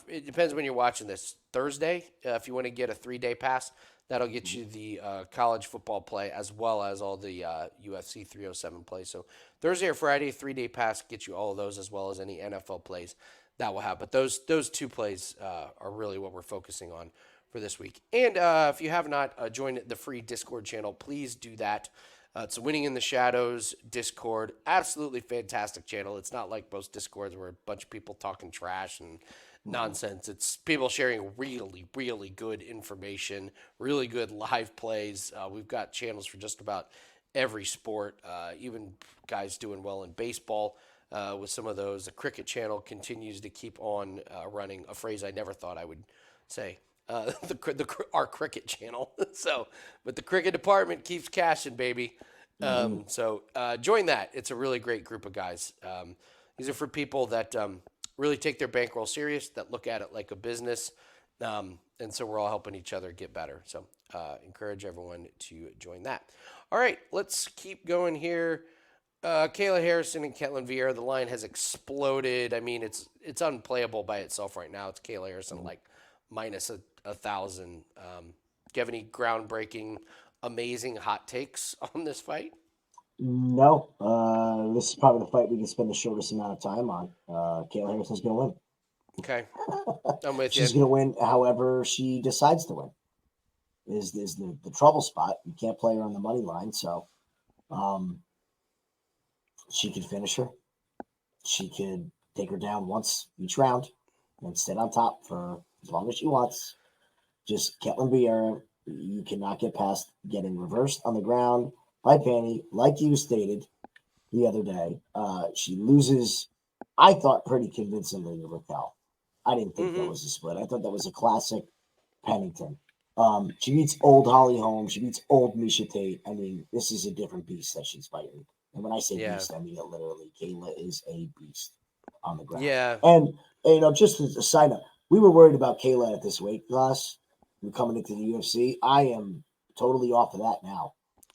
it depends when you're watching this. Thursday, if you want to get a 3-day pass, that'll get you the college football play as well as all the UFC 307 plays. So Thursday or Friday, 3-day pass gets you all of those as well as any NFL plays that will have. But those 2 plays are really what we're focusing on for this week. And if you have not joined the free Discord channel, please do that. It's a Winning in the Shadows Discord. Absolutely fantastic channel. It's not like most Discords where a bunch of people talking trash and nonsense. It's people sharing really, really good information, really good live plays. We've got channels for just about every sport, even guys doing well in baseball with some of those. The cricket channel continues to keep on running, a phrase I never thought I would say. Our cricket channel. But the cricket department keeps cashing, baby. So join that. It's a really great group of guys. These are for people that really take their bankroll serious, that look at it like a business. And so we're all helping each other get better. So encourage everyone to join that. All right, let's keep going here. Kayla Harrison and Ketlen Vieira, the line has exploded. I mean, it's unplayable by itself right now. It's Kayla Harrison like minus 1,000. Do you have any groundbreaking, amazing hot takes on this fight?
No. This is probably the fight we can spend the shortest amount of time on. Kayla Harrison's going to win.
Okay, I'm with
She's
you.
going to win however she decides to win. Is the trouble spot. You can't play her on the money line, so she could finish her. She could take her down once each round and sit on top for as long as she wants. Just Ketlen Vieira, you cannot get past getting reversed on the ground by Penny, like you stated the other day. She loses, I thought, pretty convincingly to Raquel. I didn't think that was a split. I thought that was a classic Pennington. She beats old Holly Holm. She beats old Misha Tate. I mean, this is a different beast that she's fighting. And when I say beast, I mean it literally. Kayla is a beast on the ground.
Yeah.
And just as a side note, we were worried about Kayla at this weight class coming into the UFC. I am totally off of that now.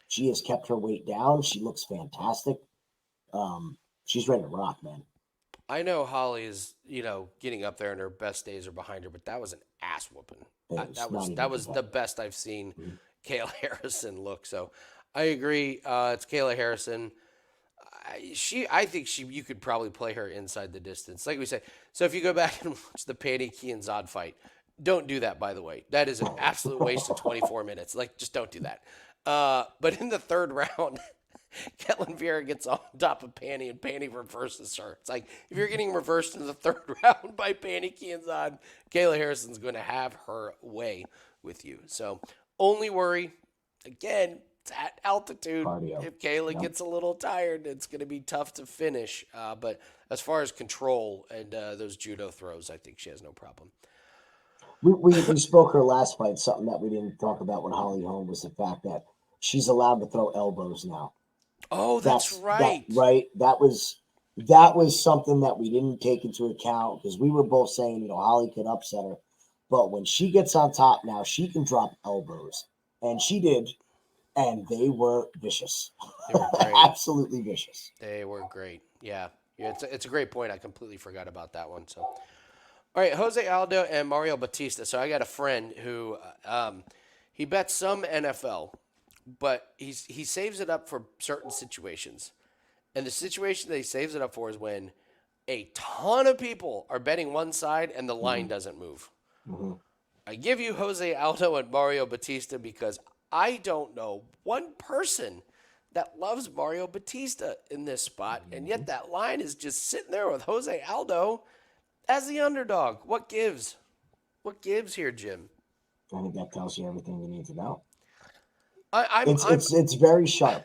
She has kept her weight down. She looks fantastic. she's ready to rock, man.
I know Holly is, getting up there and her best days are behind her, but that was an ass whooping. That was the best I've seen Kayla Harrison look. So I agree. It's Kayla Harrison. I think you could probably play her inside the distance, like we said. So if you go back and watch the Pani Kianzad fight, don't do that. By the way, that is an absolute waste of 24 minutes. Like, just don't do that. But in the third round, Ketlen Vieira gets on top of Pani, and Pani reverses her. It's like, if you're getting reversed in the third round by Pani Kianzad, Kayla Harrison's going to have her way with you. So only worry, again, it's at altitude.
Cardio.
If Kayla gets a little tired, it's going to be tough to finish. But as far as control and those judo throws, I think she has no problem.
We spoke her last fight. Something that we didn't talk about with Holly Holm was the fact that she's allowed to throw elbows now.
Oh, that's right.
That was something that we didn't take into account because we were both saying, Holly could upset her. But when she gets on top now, she can drop elbows. And she did. And they were vicious.
They were great.
Absolutely vicious.
They were great. Yeah, it's a great point. I completely forgot about that one. So, all right, Jose Aldo and Mario Bautista. So I got a friend who he bets some NFL, but he saves it up for certain situations. And the situation that he saves it up for is when a ton of people are betting one side and the line doesn't move.
Mm-hmm.
I give you Jose Aldo and Mario Bautista because I don't know one person that loves Mario Bautista in this spot, and yet that line is just sitting there with Jose Aldo as the underdog. What gives? What gives here, Jim?
I think that tells you everything you need to know.
It's
very sharp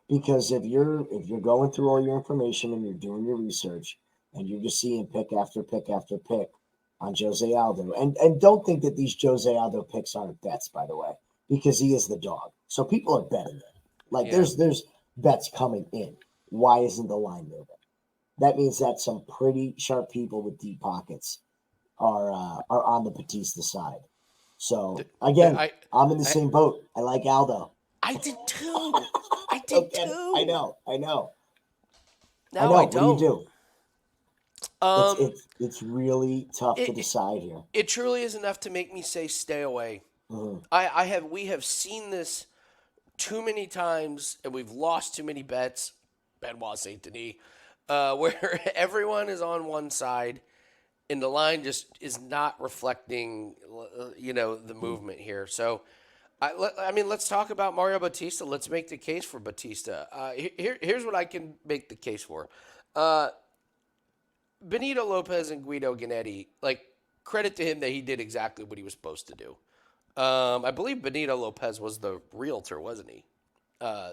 because if you're going through all your information and you're doing your research and you're just seeing pick after pick after pick on Jose Aldo, and don't think that these Jose Aldo picks aren't bets, by the way. Because he is the dog. So people are betting it. Like there's bets coming in. Why isn't the line moving? That means that some pretty sharp people with deep pockets are on the Bautista side. So again, I'm in the same boat. I like Aldo.
I did too. I did too.
I know.
No,
I don't. What do you
do?
It's really tough to decide here.
It truly is enough to make me say stay away.
Mm-hmm.
We have seen this too many times, and we've lost too many bets. Benoit Saint Denis, where everyone is on one side, and the line just is not reflecting, the movement here. So, let's talk about Mario Bautista. Let's make the case for Bautista. Here's what I can make the case for. Benito Lopez and Guido Ganetti, credit to him that he did exactly what he was supposed to do. I believe Benito Lopez was the realtor, wasn't he?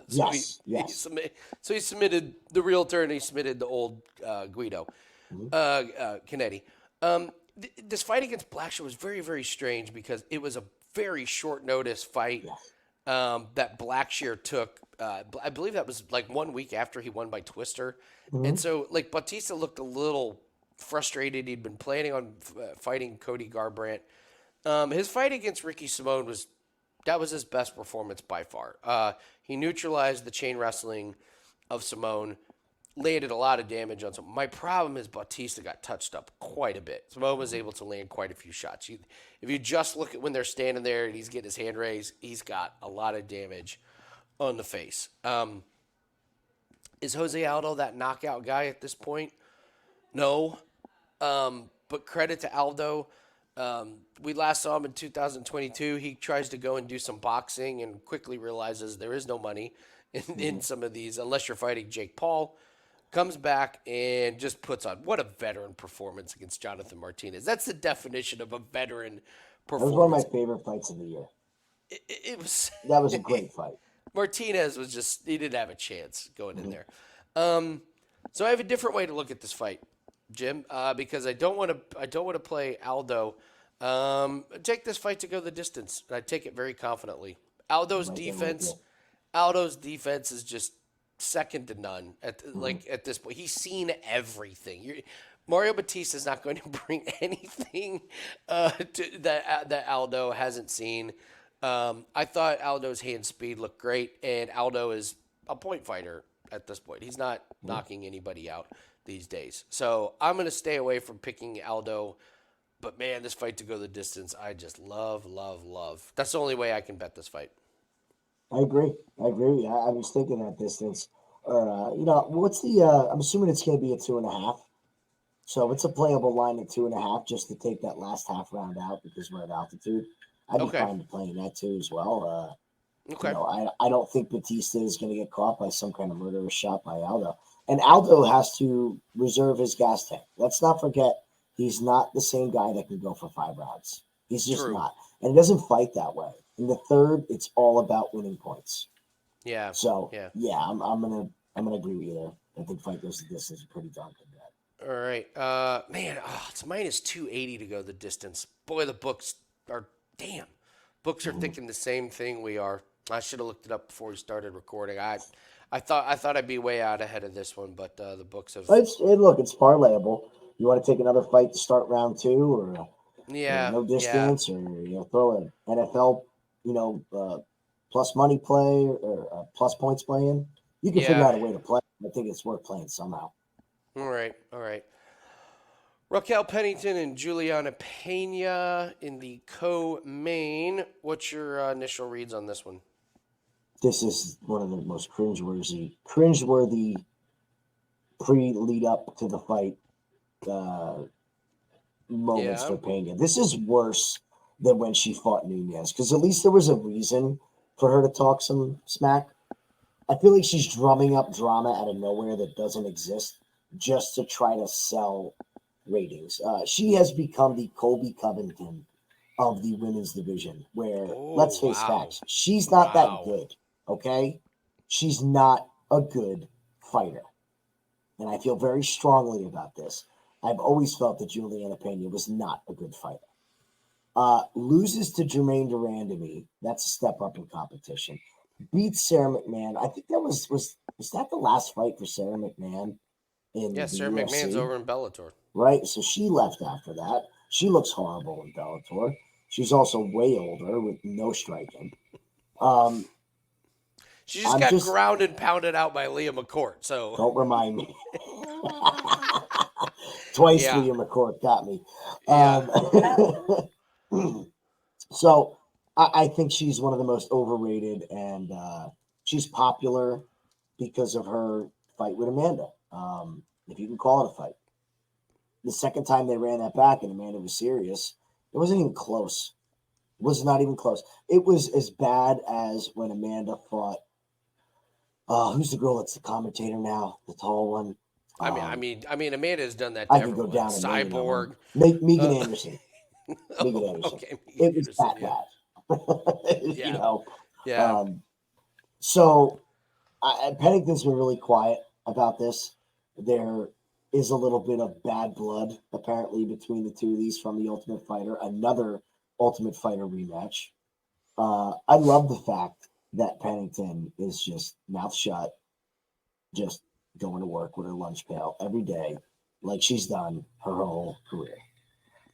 Yes.
So he submitted the realtor and he submitted the old Guido Canetti. This fight against Blackshear was very, very strange because it was a very short notice fight that Blackshear took. I believe that was 1 week after he won by Twister. Mm-hmm. And so Bautista looked a little frustrated. He'd been planning on fighting Cody Garbrandt. His fight against Ricky Simone was his best performance by far. He neutralized the chain wrestling of Simone, landed a lot of damage on Simone. My problem is Bautista got touched up quite a bit. Simone was able to land quite a few shots. If you just look at when they're standing there and he's getting his hand raised, he's got a lot of damage on the face. Is Jose Aldo that knockout guy at this point? No. But credit to Aldo. We last saw him in 2022. He tries to go and do some boxing and quickly realizes there is no money in some of these unless you're fighting Jake Paul. Comes back and just puts on what a veteran performance against Jonathan Martinez. That's the definition of a veteran performance.
That was one of my favorite fights of the year.
It was.
That was a great fight.
Martinez was he didn't have a chance going in there. So I have a different way to look at this fight, Jim, because I don't want to play Aldo. Take this fight to go the distance. I take it very confidently. Aldo's defense is just second to none at this point. He's seen everything. Mario Bautista is not going to bring anything that Aldo hasn't seen. I thought Aldo's hand speed looked great, and Aldo is a point fighter. at this point. He's not knocking anybody out these days. So I'm going to stay away from picking Aldo. But, man, this fight to go the distance, I just love, love, love. That's the only way I can bet this fight.
I agree. I was thinking that distance. What's the? I'm assuming it's going to be a 2.5. So it's a playable line at 2.5 just to take that last half round out because we're at altitude. I'd be fine to playing that too as well.
Okay.
I don't think Bautista is going to get caught by some kind of murderous shot by Aldo. And Aldo has to reserve his gas tank. Let's not forget, he's not the same guy that can go for 5 rounds. He's just not. And he doesn't fight that way. In the third, it's all about winning points.
Yeah.
So, I'm gonna agree with you there. I think fight goes the distance is pretty darn good bet.
All right. It's minus 280 to go the distance. Boy, the books are, damn. Books are thinking the same thing we are. I should have looked it up before we started recording. I thought I'd be way out ahead of this one, but the books have.
It's parlayable. You want to take another fight to start round 2, or no distance, or throw an NFL, plus money play or plus points play in. You can figure out a way to play. I think it's worth playing somehow.
All right. Raquel Pennington and Juliana Pena in the co-main. What's your initial reads on this one?
This is one of the most cringeworthy pre-lead up to the fight moments for Pena. This is worse than when she fought Nunez, because at least there was a reason for her to talk some smack. I feel like she's drumming up drama out of nowhere that doesn't exist just to try to sell ratings. She has become the Colby Covington of the women's division, where, let's face facts, she's not that good, okay? She's not a good fighter. And I feel very strongly about this. I've always felt that Juliana Pena was not a good fighter. Loses to Jermaine Duran to me. That's a step up in competition. Beats Sarah McMahon. I think that was that the last fight for Sarah McMahon in the
Sarah
UFC?
McMahon's over in Bellator.
Right, so she left after that. She looks horrible in Bellator. She's also way older with no striking.
She just got ground and pounded out by Leah McCourt. So
don't remind me. Twice Leah McCourt got me. So I think she's one of the most overrated, and she's popular because of her fight with Amanda. If you can call it a fight. The second time they ran that back and Amanda was serious, it wasn't even close. It was not even close. It was as bad as when Amanda fought. Who's the girl that's the commentator now? The tall one.
I mean, Amanda has done that. To
I can go down.
Cyborg.
Megan Anderson. Megan Anderson.
Okay,
it was that bad. So Pennington's been really quiet about this. There is a little bit of bad blood apparently between the two of these from the Ultimate Fighter. Another Ultimate Fighter rematch. I love the fact that Pennington is just mouth shut, just going to work with her lunch pail every day, like she's done her whole career.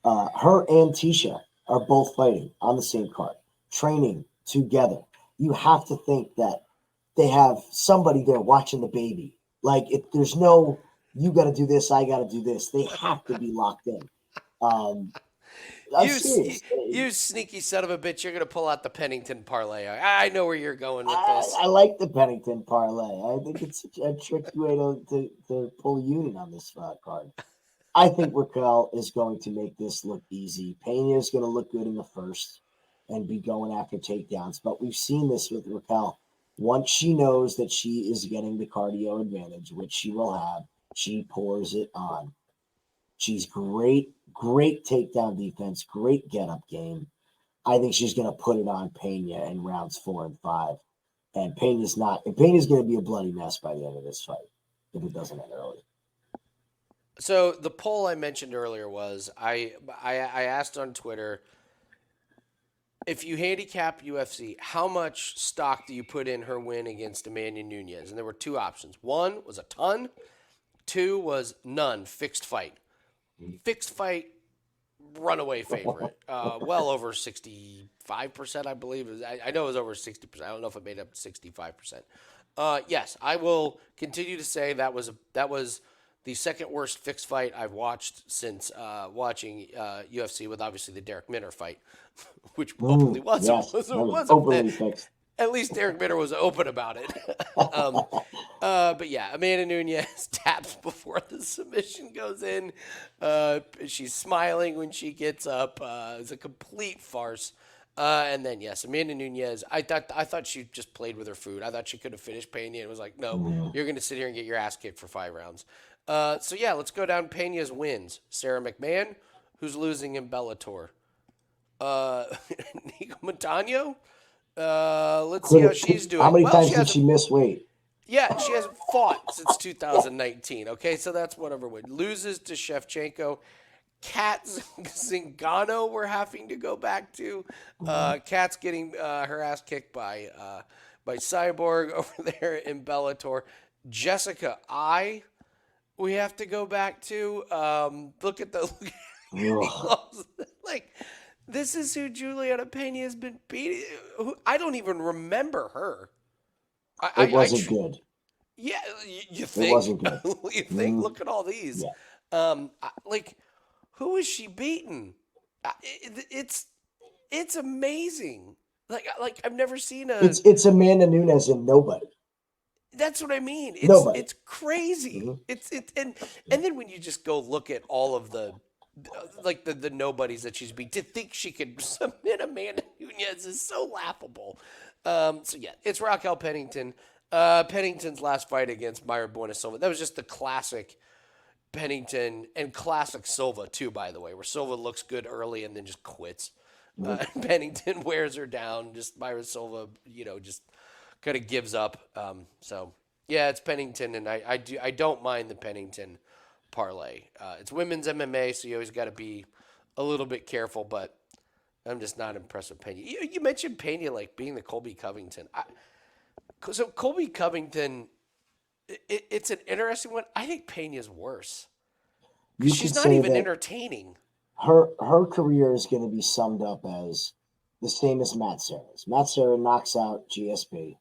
Her and Tecia are both fighting on the same card, training together. You have to think that they have somebody there watching the baby. Like, if there's no, you got to do this, I got to do this. They have to be locked in.
You sneaky son of a bitch! You're gonna pull out the Pennington parlay. I know where you're going with this.
I like the Pennington parlay. I think it's a tricky way to pull a unit on this card. I think Raquel is going to make this look easy. Pena is going to look good in the first and be going after takedowns. But we've seen this with Raquel. Once she knows that she is getting the cardio advantage, which she will have, she pours it on. She's great takedown defense, great get-up game. I think she's going to put it on Pena in rounds 4 and 5. And Pena's going to be a bloody mess by the end of this fight if it doesn't end early.
So the poll I mentioned earlier was I asked on Twitter, if you handicap UFC, how much stock do you put in her win against Amanda Nunez? And there were 2 options. 1 was a ton. 2 was none, fixed fight. Fixed fight runaway favorite. Well over 65%, I believe. I know it was over 60%. I don't know if it made up 65%. Yes, I will continue to say that was the second worst fixed fight I've watched since watching UFC, with obviously the Derek Minner fight, which openly was
yes,
was
overly fixed.
At least Derek Minner was open about it. But yeah, Amanda Nunes taps before the submission goes in. She's smiling when she gets up. It's a complete farce. And then yes, Amanda Nunes. I thought she just played with her food. I thought she could have finished Pena. It was like, no, you're going to sit here and get your ass kicked for 5 rounds. So yeah, let's go down Pena's wins. Sarah McMahon, who's losing in Bellator. Nico Montano. Let's see how she's doing.
How many times did she miss weight?
Yeah, she hasn't fought since 2019. Okay, so that's one of her wins. Loses to Shevchenko. Kat Zingano we're having to go back to. Kat's getting her ass kicked by Cyborg over there in Bellator. Jessica we have to go back to. Look at like, this is who Juliana Pena has been beating. I don't even remember her.
It wasn't good.
Yeah, you think?
It wasn't good.
You think? Look at all these.
Yeah.
Like, who is she beating? It's amazing. Like I've never seen a.
It's Amanda Nunes and nobody.
That's what I mean. It's crazy.
Mm-hmm.
And then when you just go look at all of the nobodies that she's beat, to think she could submit Amanda Nunes is so laughable. So yeah, it's Raquel Pennington. Pennington's last fight against Mayra Bueno Silva. That was just the classic Pennington and classic Silva too, by the way, where Silva looks good early and then just quits. Pennington wears her down. Just Mayra Silva, just kind of gives up. So yeah, it's Pennington, and I don't mind the Pennington parlay. It's women's MMA, so you always got to be a little bit careful, but I'm just not impressed with Pena. You mentioned Pena like being the Colby Covington. So Colby Covington, it's an interesting one. I think Pena's worse. She's not even entertaining.
Her career is going to be summed up as the same as Matt Serra's. Matt Serra knocks out GSP.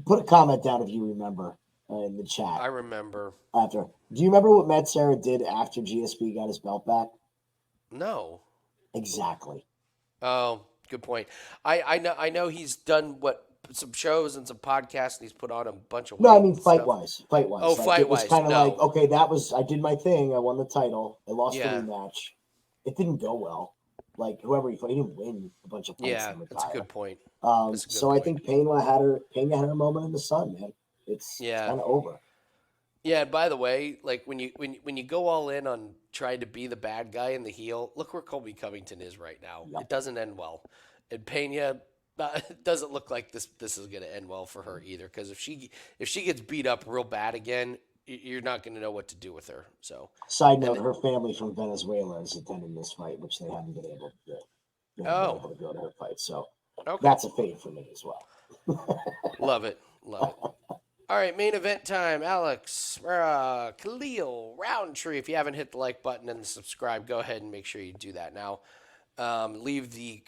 Put a comment down if you remember in the chat.
I remember.
Do you remember what Matt Serra did after GSP got his belt back?
No.
Exactly.
Oh, good point. I know he's done some shows and some podcasts, and he's put on a bunch of.
No, I mean fight wise.
Oh, fight wise.
It was kind of like, okay, I did my thing. I won the title. I lost the rematch. It didn't go well. Like whoever he fought, he didn't win a bunch of fights.
Yeah, that's a good point.
I think Pena had her moment in the sun, man. It's kind of over.
Yeah, and by the way, like when you go all in on trying to be the bad guy and the heel, look where Colby Covington is right now. Yep. It doesn't end well, and Pena doesn't look like this is going to end well for her either. Because if she gets beat up real bad again, you're not going to know what to do with her. So,
side note: her family from Venezuela is attending this fight, which they haven't been able to do. They haven't been able to go to her fight, so that's a fade for me as well.
Love it. All right, main event time. Alex, Khalil, Roundtree. If you haven't hit the like button and the subscribe, go ahead and make sure you do that now. Leave the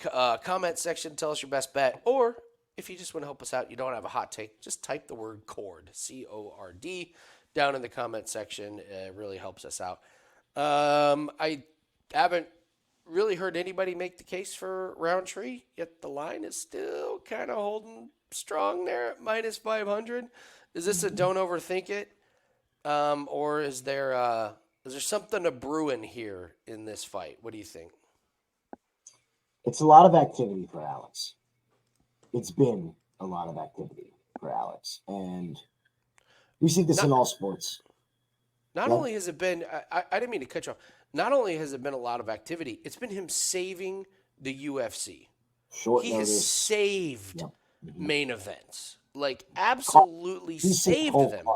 comment section. Tell us your best bet. Or if you just want to help us out, you don't have a hot take, just type the word CORD, CORD, down in the comment section. It really helps us out. I haven't really heard anybody make the case for Roundtree, yet the line is still kind of holding strong there at minus 500. Is this a don't overthink it? Or is there something to brewing here in this fight? What do you think?
It's a lot of activity for Alex. It's been a lot of activity for Alex. And we see this in all sports.
Not only has it been, I didn't mean to cut you off. Not only has it been a lot of activity, it's been him saving the UFC.
Short notice.
Has saved main events. Like, absolutely saved them.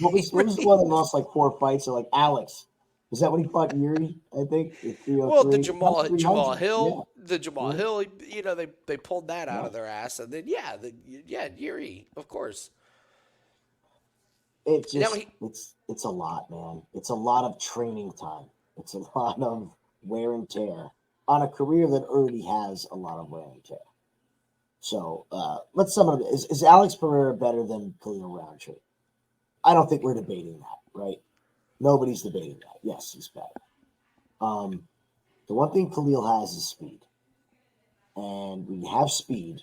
What was the one that lost like 4 fights? Or like Alex. Was that when he fought Yuri, I think?
Well, the Jamal Hill, Hill, they pulled that out of their ass. And then, Yuri, of course.
It
Now
just it's a lot, man. It's a lot of training time. It's a lot of wear and tear on a career that already has a lot of wear and tear. So let's sum it up. Is Alex Pereira better than Khalil Roundtree? I don't think we're debating that, right? Nobody's debating that. Yes, he's better. The one thing Khalil has is speed. And when you have speed,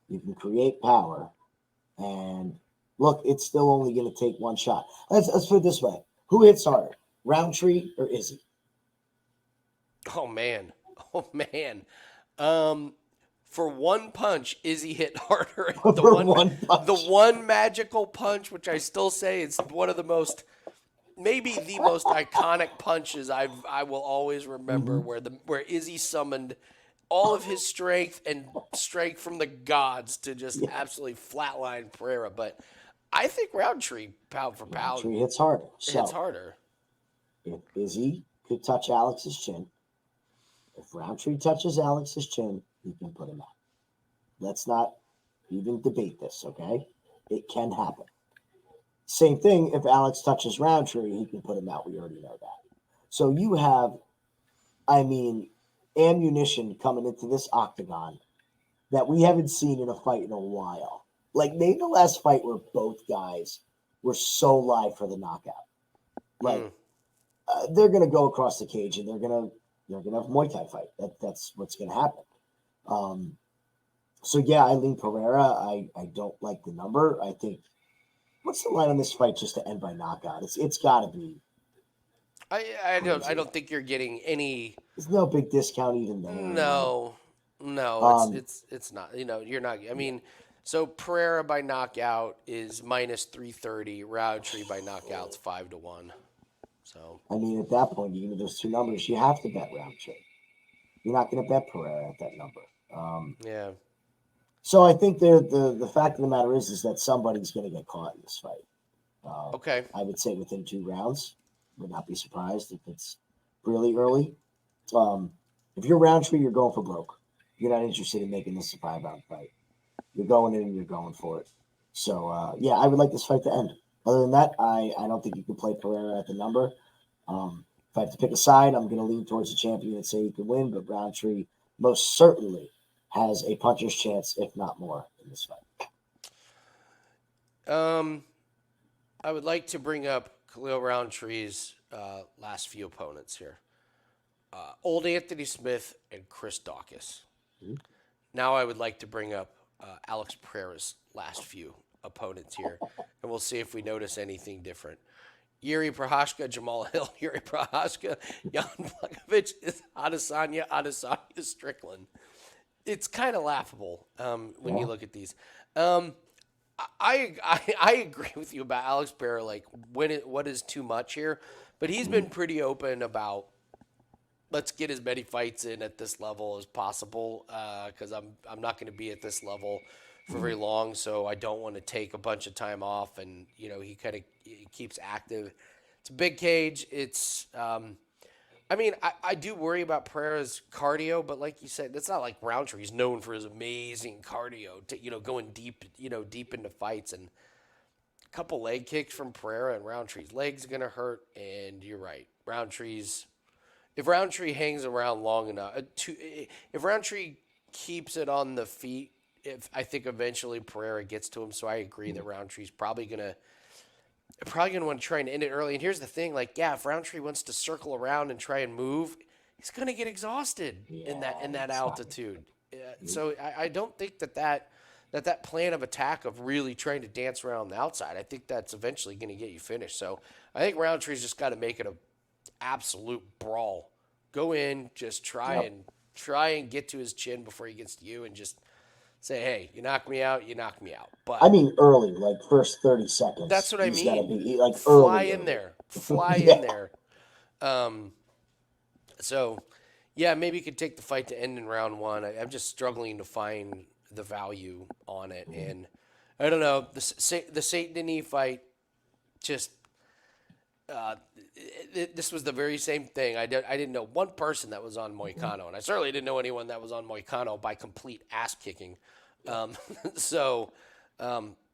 you can create power. And look, it's still only going to take one shot. Let's put it this way. Who hits harder, Roundtree or Izzy?
Oh man. Oh man. For one punch, Izzy hit harder. The one magical punch, which I still say is one of the most, maybe the most iconic punches I will always remember, where Izzy summoned all of his strength and strength from the gods to just absolutely flatline Pereira. But I think Roundtree, pound for pound,
Roundtree hits harder.
hits harder.
If Izzy could touch Alex's chin, if Roundtree touches Alex's chin, he can put him out. Let's not even debate this, okay? It can happen. Same thing, if Alex touches Roundtree, he can put him out. We already know that. So you have, ammunition coming into this octagon that we haven't seen in a fight in a while. Like, name the last fight where both guys were so live for the knockout. Like, they're going to go across the cage and they're going to have a Muay Thai fight. That's what's going to happen. So yeah, I lean Pereira. I don't like the number. I think, what's the line on this fight just to end by knockout? It's got to be.
I don't think you're getting any.
There's no big discount even there.
No, it's not. You're not. I mean, so Pereira by knockout is minus 330. Roundtree by knockout's 5-1. So
at that point, you give me those two numbers, you have to bet Roundtree. You're not going to bet Pereira at that number.
Yeah.
So I think the fact of the matter is that somebody's going to get caught in this fight.
Okay.
I would say within 2 rounds. Would not be surprised if it's really early. If you're Roundtree, you're going for broke. You're not interested in making this a 5-round fight. You're going in and you're going for it. So, I would like this fight to end. Other than that, I don't think you can play Pereira at the number. If I have to pick a side, I'm going to lean towards the champion and say he could win, but Roundtree most certainly has a puncher's chance, if not more, in this fight.
I would like to bring up Khalil Roundtree's last few opponents here. Old Anthony Smith and Chris Daukaus. Mm-hmm. Now I would like to bring up Alex Pereira's last few opponents here, and we'll see if we notice anything different. Yuri Prochazka, Jamal Hill, Yuri Prochazka, Jan Blachowicz, Adesanya Strickland. It's kind of laughable when you look at these. I agree with you about Alex Pereira, like what is too much here, but he's been pretty open about let's get as many fights in at this level as possible because I'm not going to be at this level for very long, so I don't want to take a bunch of time off, and he kind of keeps active. It's a big cage. It's I do worry about Pereira's cardio, but like you said, it's not like Roundtree. He's known for his amazing cardio, to going deep, deep into fights, and a couple leg kicks from Pereira and Roundtree's legs are gonna hurt. And you're right, if Roundtree hangs around long enough, if Roundtree keeps it on the feet, I think eventually Pereira gets to him. So I agree that Roundtree's probably gonna want to try and end it early. And here's the thing, if Roundtree wants to circle around and try and move, he's going to get exhausted in that altitude. So I don't think that plan of attack of really trying to dance around the outside, I think that's eventually going to get you finished. So I think Roundtree's just got to make it an absolute brawl. Go in, just try and get to his chin before he gets to you, and just say, hey, you knock me out, you knock me out. But
early, like first 30 seconds.
That's what I mean.
Gotta be, like,
fly
early.
in there. In there. So, maybe you could take the fight to end in round 1. I'm just struggling to find the value on it. And I don't know. The Saint Denis fight, just this was the very same thing. I didn't know one person that was on Moicano, and I certainly didn't know anyone that was on Moicano by complete ass kicking. So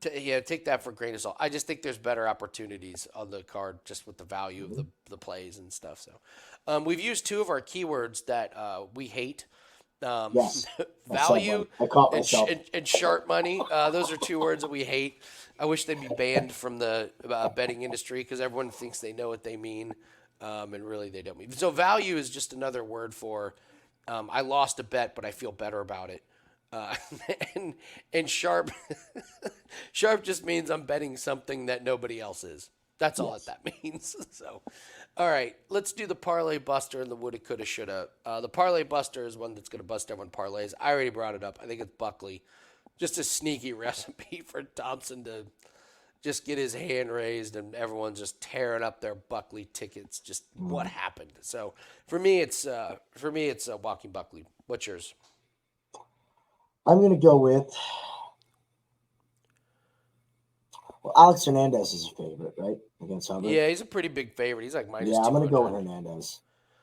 Take that for a grain of salt. I just think there's better opportunities on the card just with the value of the plays and stuff. So we've used two of our keywords that we hate.
Yes.
Value
I caught
and,
myself.
and sharp money. Those are two words that we hate. I wish they'd be banned from the betting industry because everyone thinks they know what they mean, and really they don't mean. So value is just another word for I lost a bet, but I feel better about it. And sharp, sharp just means I'm betting something that nobody else is. That's all that means. So, all right, let's do the parlay buster and the woulda, coulda, shoulda. The parlay buster is one that's going to bust everyone parlays. I already brought it up. I think it's Buckley. Just a sneaky recipe for Thompson to just get his hand raised and everyone's just tearing up their Buckley tickets. Just what happened. So for me, it's Joaquin Buckley. What's yours?
I'm going to go with Alex Hernandez is a favorite, right? Against Hubbard.
Yeah, he's a pretty big favorite. He's like minus 200.
I'm going to go with Hernandez.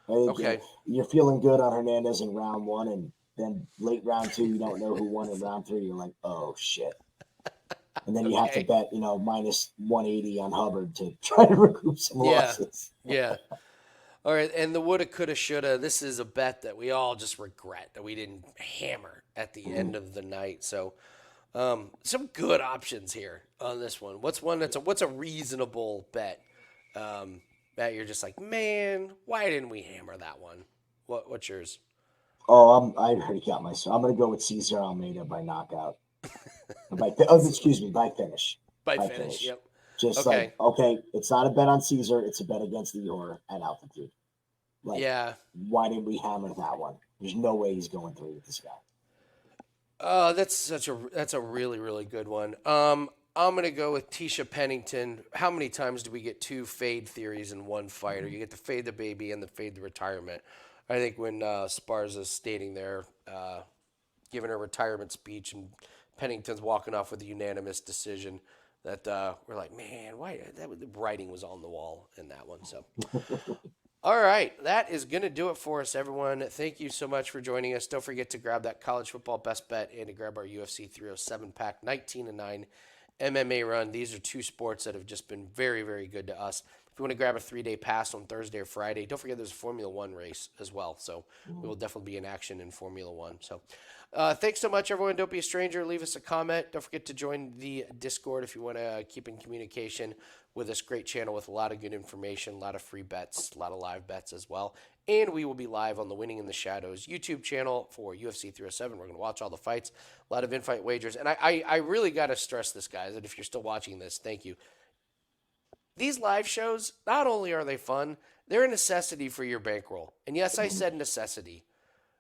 I think
Okay.
You're feeling good on Hernandez in round 1, and then late round 2, you don't know who won in round 3. You're like, oh, shit. And then you have to bet, minus 180 on Hubbard to try to recoup some losses.
Yeah. All right, and the woulda, coulda, shoulda. This is a bet that we all just regret that we didn't hammer at the end of the night. So, some good options here on this one. What's a reasonable bet that you're just like, man, why didn't we hammer that one? What's yours?
Oh, I already got myself. I'm going to go with Cesar Almeida by knockout. by finish.
By finish. Yep.
Just it's not a bet on Cesar. It's a bet against Ihor at altitude. Why didn't we hammer that one? There's no way he's going through with this guy.
That's a really, really good one. I'm gonna go with Tecia Pennington. How many times do we get two fade theories in one fighter? You get to fade the baby and the fade the retirement. I think when Esparza's stating there, giving her retirement speech, and Pennington's walking off with a unanimous decision, that we're like, man, why the writing was on the wall in that one. So, all right, that is going to do it for us, everyone. Thank you so much for joining us. Don't forget to grab that college football best bet and to grab our UFC 307 pack, 19-9 MMA run. These are two sports that have just been very, very good to us. If you want to grab a 3-day pass on Thursday or Friday, don't forget there's a Formula One race as well. So we will definitely be in action in Formula One. So thanks so much, everyone. Don't be a stranger. Leave us a comment. Don't forget to join the Discord if you want to keep in communication with this great channel with a lot of good information, a lot of free bets, a lot of live bets as well. And we will be live on the Winning in the Shadows YouTube channel for UFC 307. We're going to watch all the fights, a lot of in-fight wagers. And I really got to stress this, guys, that if you're still watching this, thank you. These live shows, not only are they fun, they're a necessity for your bankroll. And yes, I said necessity.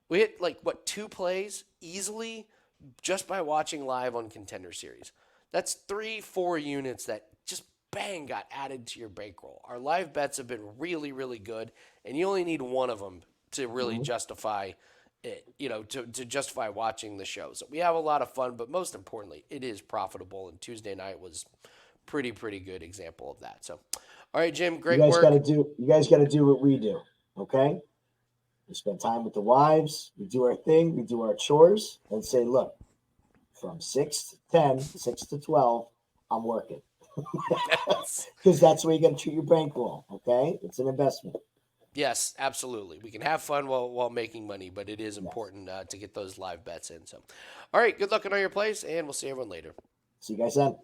We hit 2 plays easily just by watching live on Contender Series. That's 3-4 units that just bang got added to your bankroll. Our live bets have been really, really good, and you only need one of them to really justify it, to justify watching the show. So we have a lot of fun, but most importantly, it is profitable, and Tuesday night was pretty good example of that. So, all right, Jim, great work.
You guys got to do what we do, okay? We spend time with the wives. We do our thing. We do our chores and say, look, from 6 to 10, 6 to 12, I'm working. Because that's the way you got to treat your bankroll, okay? It's an investment.
Yes, absolutely. We can have fun while making money, but it is important to get those live bets in. So, all right, good luck on all your plays, and we'll see everyone later.
See you guys then.